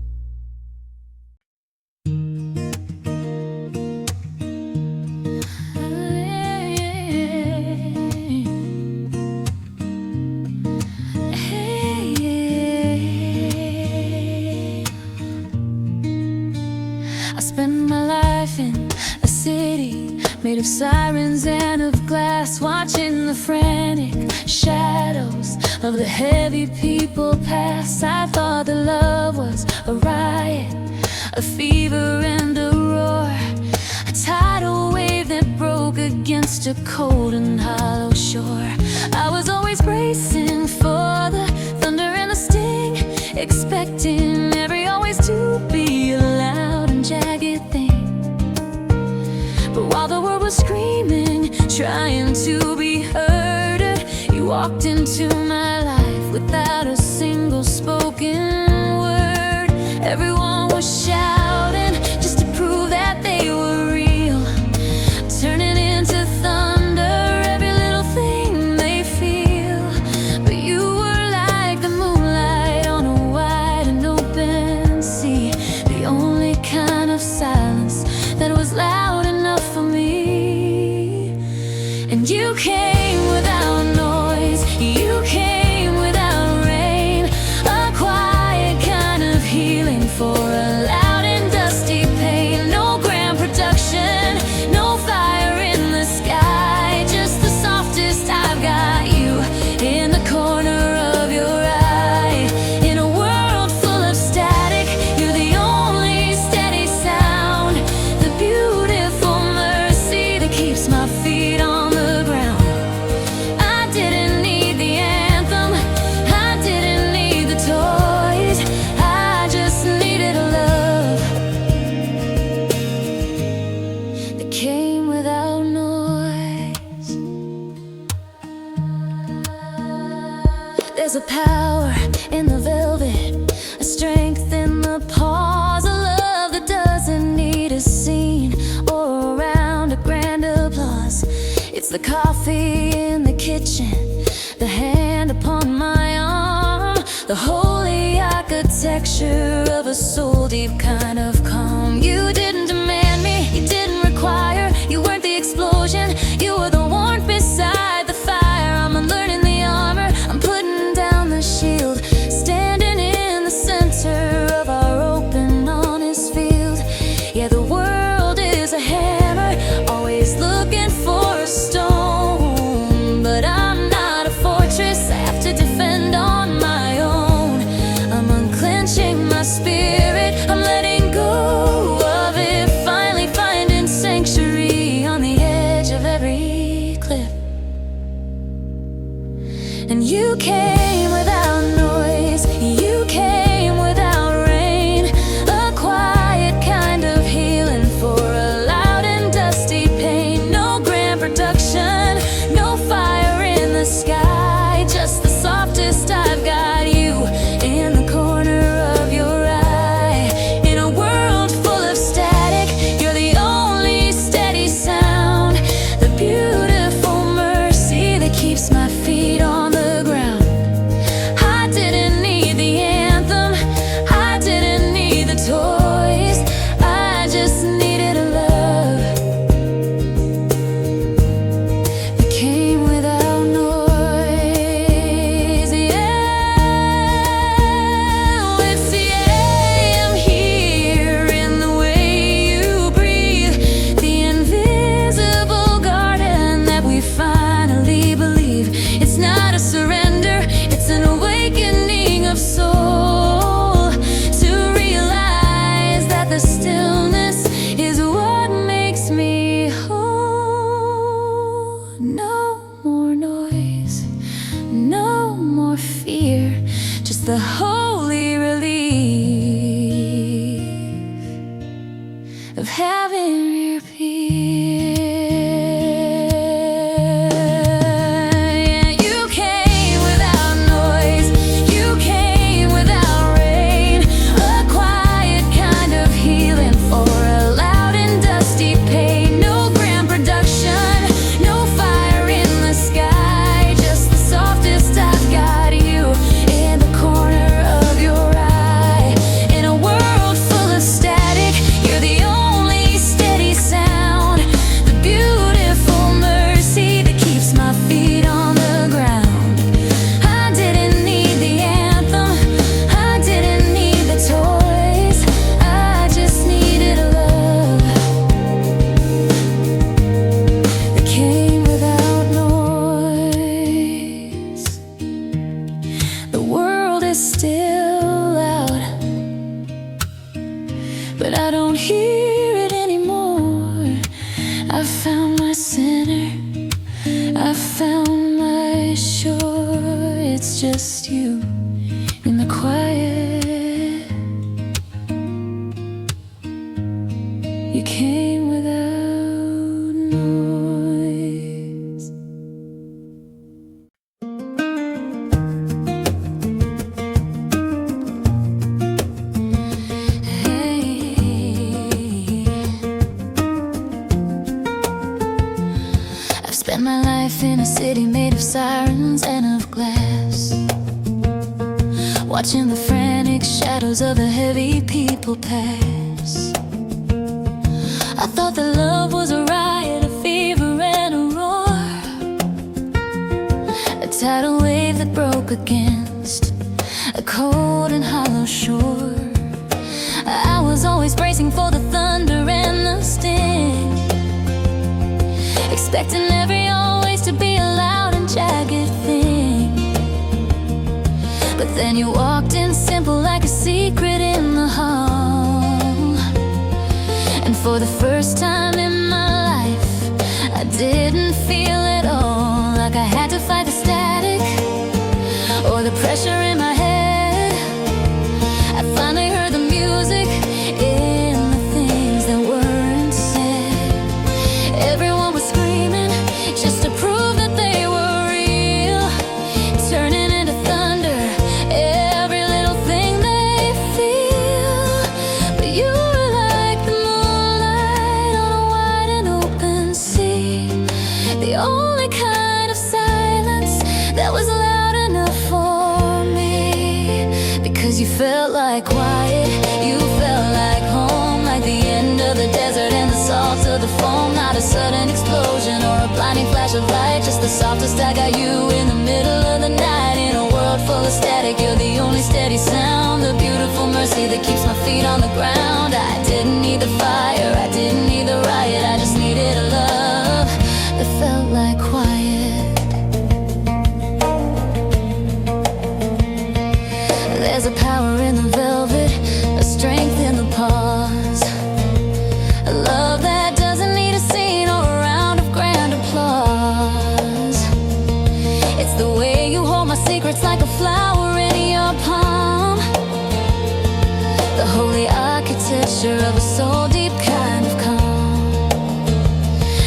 S1: I spent my life in a city made of sirens and of glass, watching the frantic shadows of the heavy people pass. I thought that love was a riot, a fever and a roar, a tidal wave that broke against a cold and hollow shore. I was always bracing for the thunder and the sting, expecting every always to be a loud and jagged thing. But while the world was screaming, trying to be heard, you walked into my life without a single spoken word. Everyone was shouting just to prove that they were real, turning into thunder every little thing they feel. But you were like the moonlight on a wide and open sea, the only kind of silence that was loud enough for me. And you came without noise, you came without rain, a quiet kind of healing for a loud and dusty pain. No grand production, no fire in the sky, just the softest I've got you in the corner of your eye. In a world full of static, you're the only steady sound, the beautiful mercy that keeps my feet on the ground. I didn't need the anthem, I didn't need the toys, I just needed a love that came without noise. There's a power in the velvet, a strength in the pause, a love that doesn't need a scene or a round of grand applause. It's the coffee in the kitchen, the hand upon my arm, the holy architecture of a soul deep kind of calm. You didn't demand me, you didn't require, you weren't the explosion, you were the warmth beside the fire. I'm unlearning the armor, I'm putting down the shield, standing in the center of our open, honest field. Yeah, the world is a hammer, always looking for a stone, but I'm not a fortress I have to defend on my own. I'm unclenching my but I don't hear it anymore. I found my center, I found my shore. It's just you in the quiet. You came without noise. I've spent my life in a city made of sirens and of glass, watching the frantic shadows of the heavy people pass. I thought that love was a riot, a fever and a roar, a tidal wave that broke against a cold and hollow shore. I was always bracing for the thunder and the sting, expecting every always to be a loud and jagged thing. But then you walked in simple like a secret in the hall, and for the first time in my life I didn't feel at all like I had to fight the static or the pressure in my head. I finally heard the music in the things that weren't said. Everyone was screaming just to prove that they were real, turning into thunder every little thing they feel. But you were like the moonlight on a wide and open sea, the only kind of silence that was loud enough for me. Because you felt like quiet, you felt like home, like the end of the desert and the salt of the foam. Not a sudden explosion or a blinding flash of light, just the softest. I got you in the middle of the night, in a world full of static. You're the only steady sound, the beautiful mercy that keeps my feet on the ground. I didn't need the fire, I didn't need the riot, I just needed a love that felt like quiet. There's a power in the velvet, a strength in the pause, a love that doesn't need a scene or a round of grand applause. It's the way you hold my secrets like a flower in your palm, the holy architecture of a soul deep kind of calm.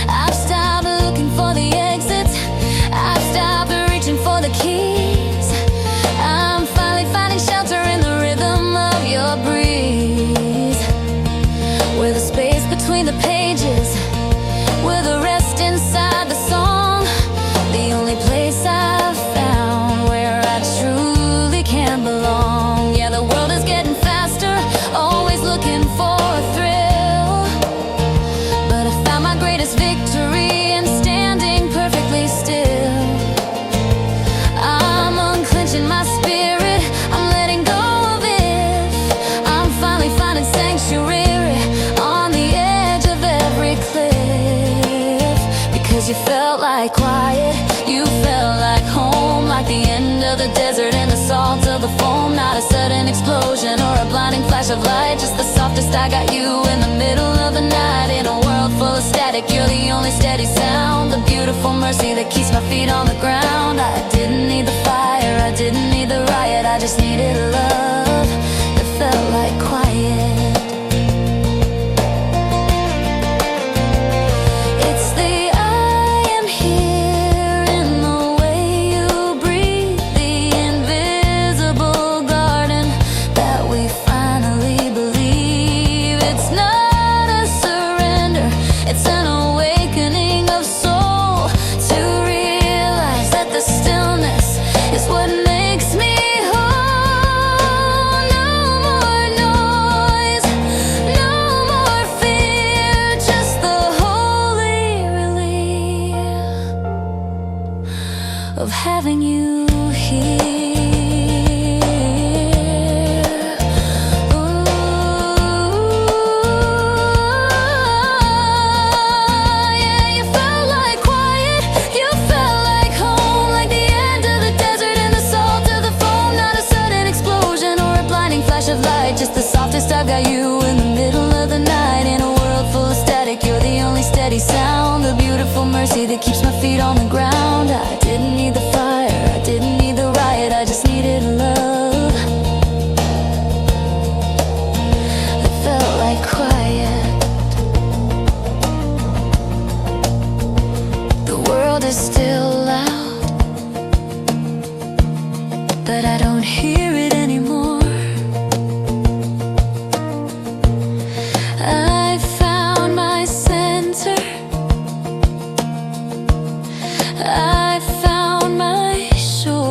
S1: I've stopped looking for the exits, I've stopped reaching for the keys. I'm finally finding shelter in the rhythm of your breeze, where the space between the pages, where the rest inside the song, the only place I've found where I truly can belong. Yeah, the world is getting faster, always looking for a thrill, but I found my greatest victory in standing perfectly still. I'm unclenching my spirit, I'm letting go of it. I'm finally finding sanctuary on the edge of every cliff. Because you felt like quiet, you felt like home, like the end of the desert and the salt of the foam. Not a sudden explosion or a blinding flash of light, just the softest. I got you in the middle of the night, in a world full of static. You're the only steady sound, the beautiful mercy that keeps my feet on the ground. I didn't need the fire, I didn't need the riot, I just needed a love that felt like quiet. It's the I am here in the way you breathe, the invisible garden that we finally believe. It's not a surrender, it's an awakening of soul, to realize that the stillness is what makes me whole. No more for mercy that keeps my feet on the ground. I didn't need the fire, I didn't need the riot, I just needed love that felt like quiet. The world is still loud, but I don't hear it anymore. I found my center, I found my shore.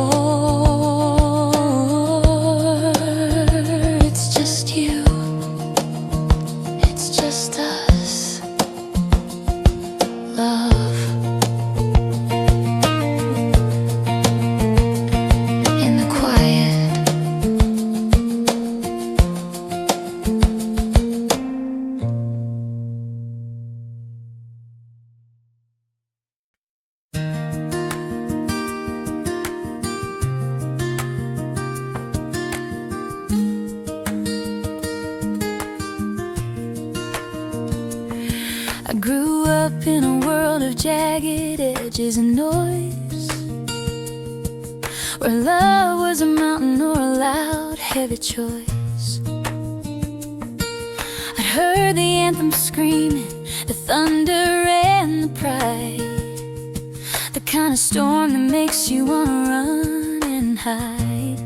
S1: It's just you, it's just us, love. In the quiet, I grew up in a world of jagged edges and noise, where love was a mountain or a loud, heavy choice. I'd heard the anthem screaming, the thunder and the pride, the kind of storm that makes you wanna run and hide.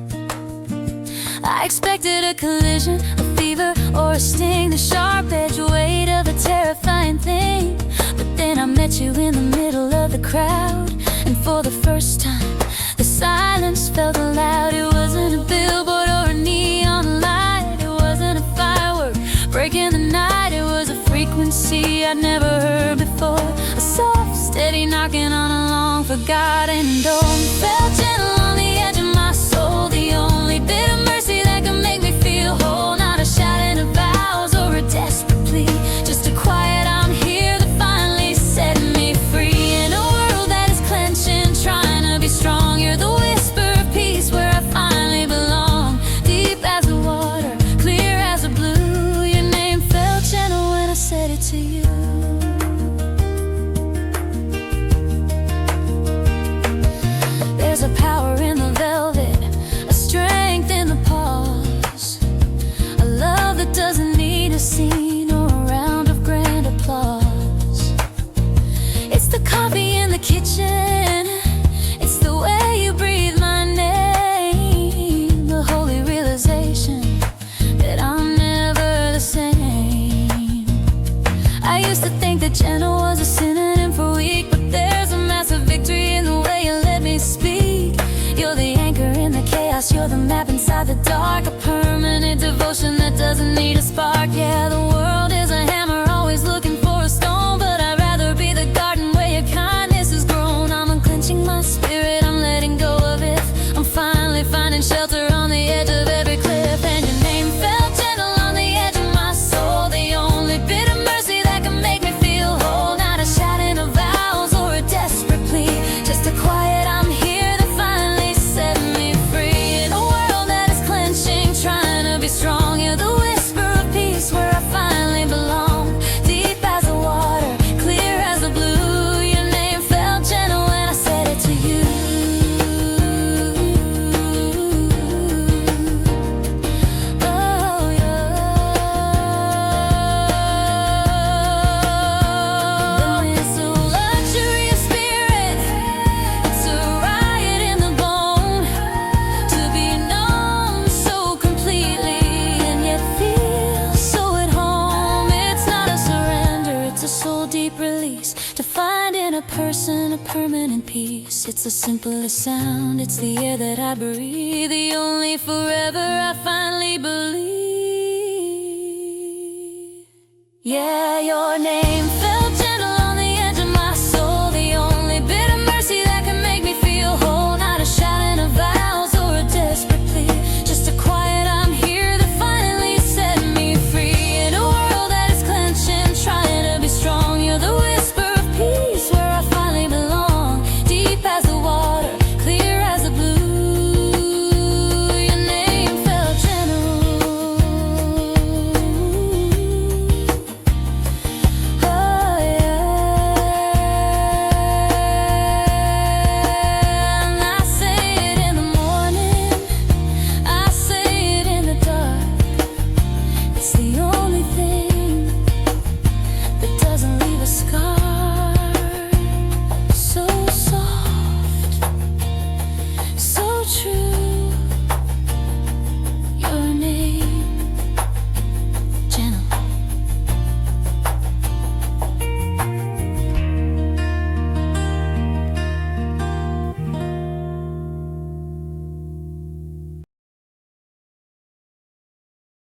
S1: I expected a collision, a fever, or a sting, the sharp edge weight of a terrifying thing. But then I met you in the middle of the crowd, and for the first time, the silence felt loud. It wasn't a billboard or a neon light, it wasn't a firework breaking the night. It was a frequency I'd never heard before, a soft, steady knocking on a long-forgotten door. Felt gentle on the edge of my soul, the only bit of mercy that could make me feel whole. Not a shouting of vows or a desperate plea, just a quiet "I'm here" that finally set me free. In a world that is clenching, trying to be strong, you're the whisper of peace where I finally belong. Deep as the water, clear as the blue, your name felt gentle when I said it to you. There's a power in the velvet, a strength in the pause, a love that doesn't need a scene or a round of grand applause. It's the coffee in the kitchen, it's the way you breathe my name, the holy realization that I'm never the same. I used to think that gentle was a synonym for weak, but there's a massive victory in the way you let me speak. You're the anchor in the chaos, you're the map inside the dark, a permanent devotion that doesn't need a spark. Yeah, the world is a hammer, always looking for a stone, but I'd rather be the garden where your kindness has grown. I'm unclenching my spirit, I'm letting go of it, I'm finally finding shelter on the edge of every cliff. And your name felt gentle on the edge of my soul, the only bit of mercy that can make me feel whole. Not a shouting of vows or a desperate plea, just a quiet "I'm here" that finally set me free. In a world that is clenching, trying to be strong, you're the whisper of peace where I finally belong. Deep as the water, clear as the blue, your name felt gentle when I said it to you. Oh, yeah. Though it's a luxury of spirit, it's a riot in the bone, to be known so completely and yet feel so at home. It's not a surrender, it's a soul deep release, to find in a person a permanent peace. It's the simplest sound, it's the air that I breathe, the only forever I finally believe. Yeah, your name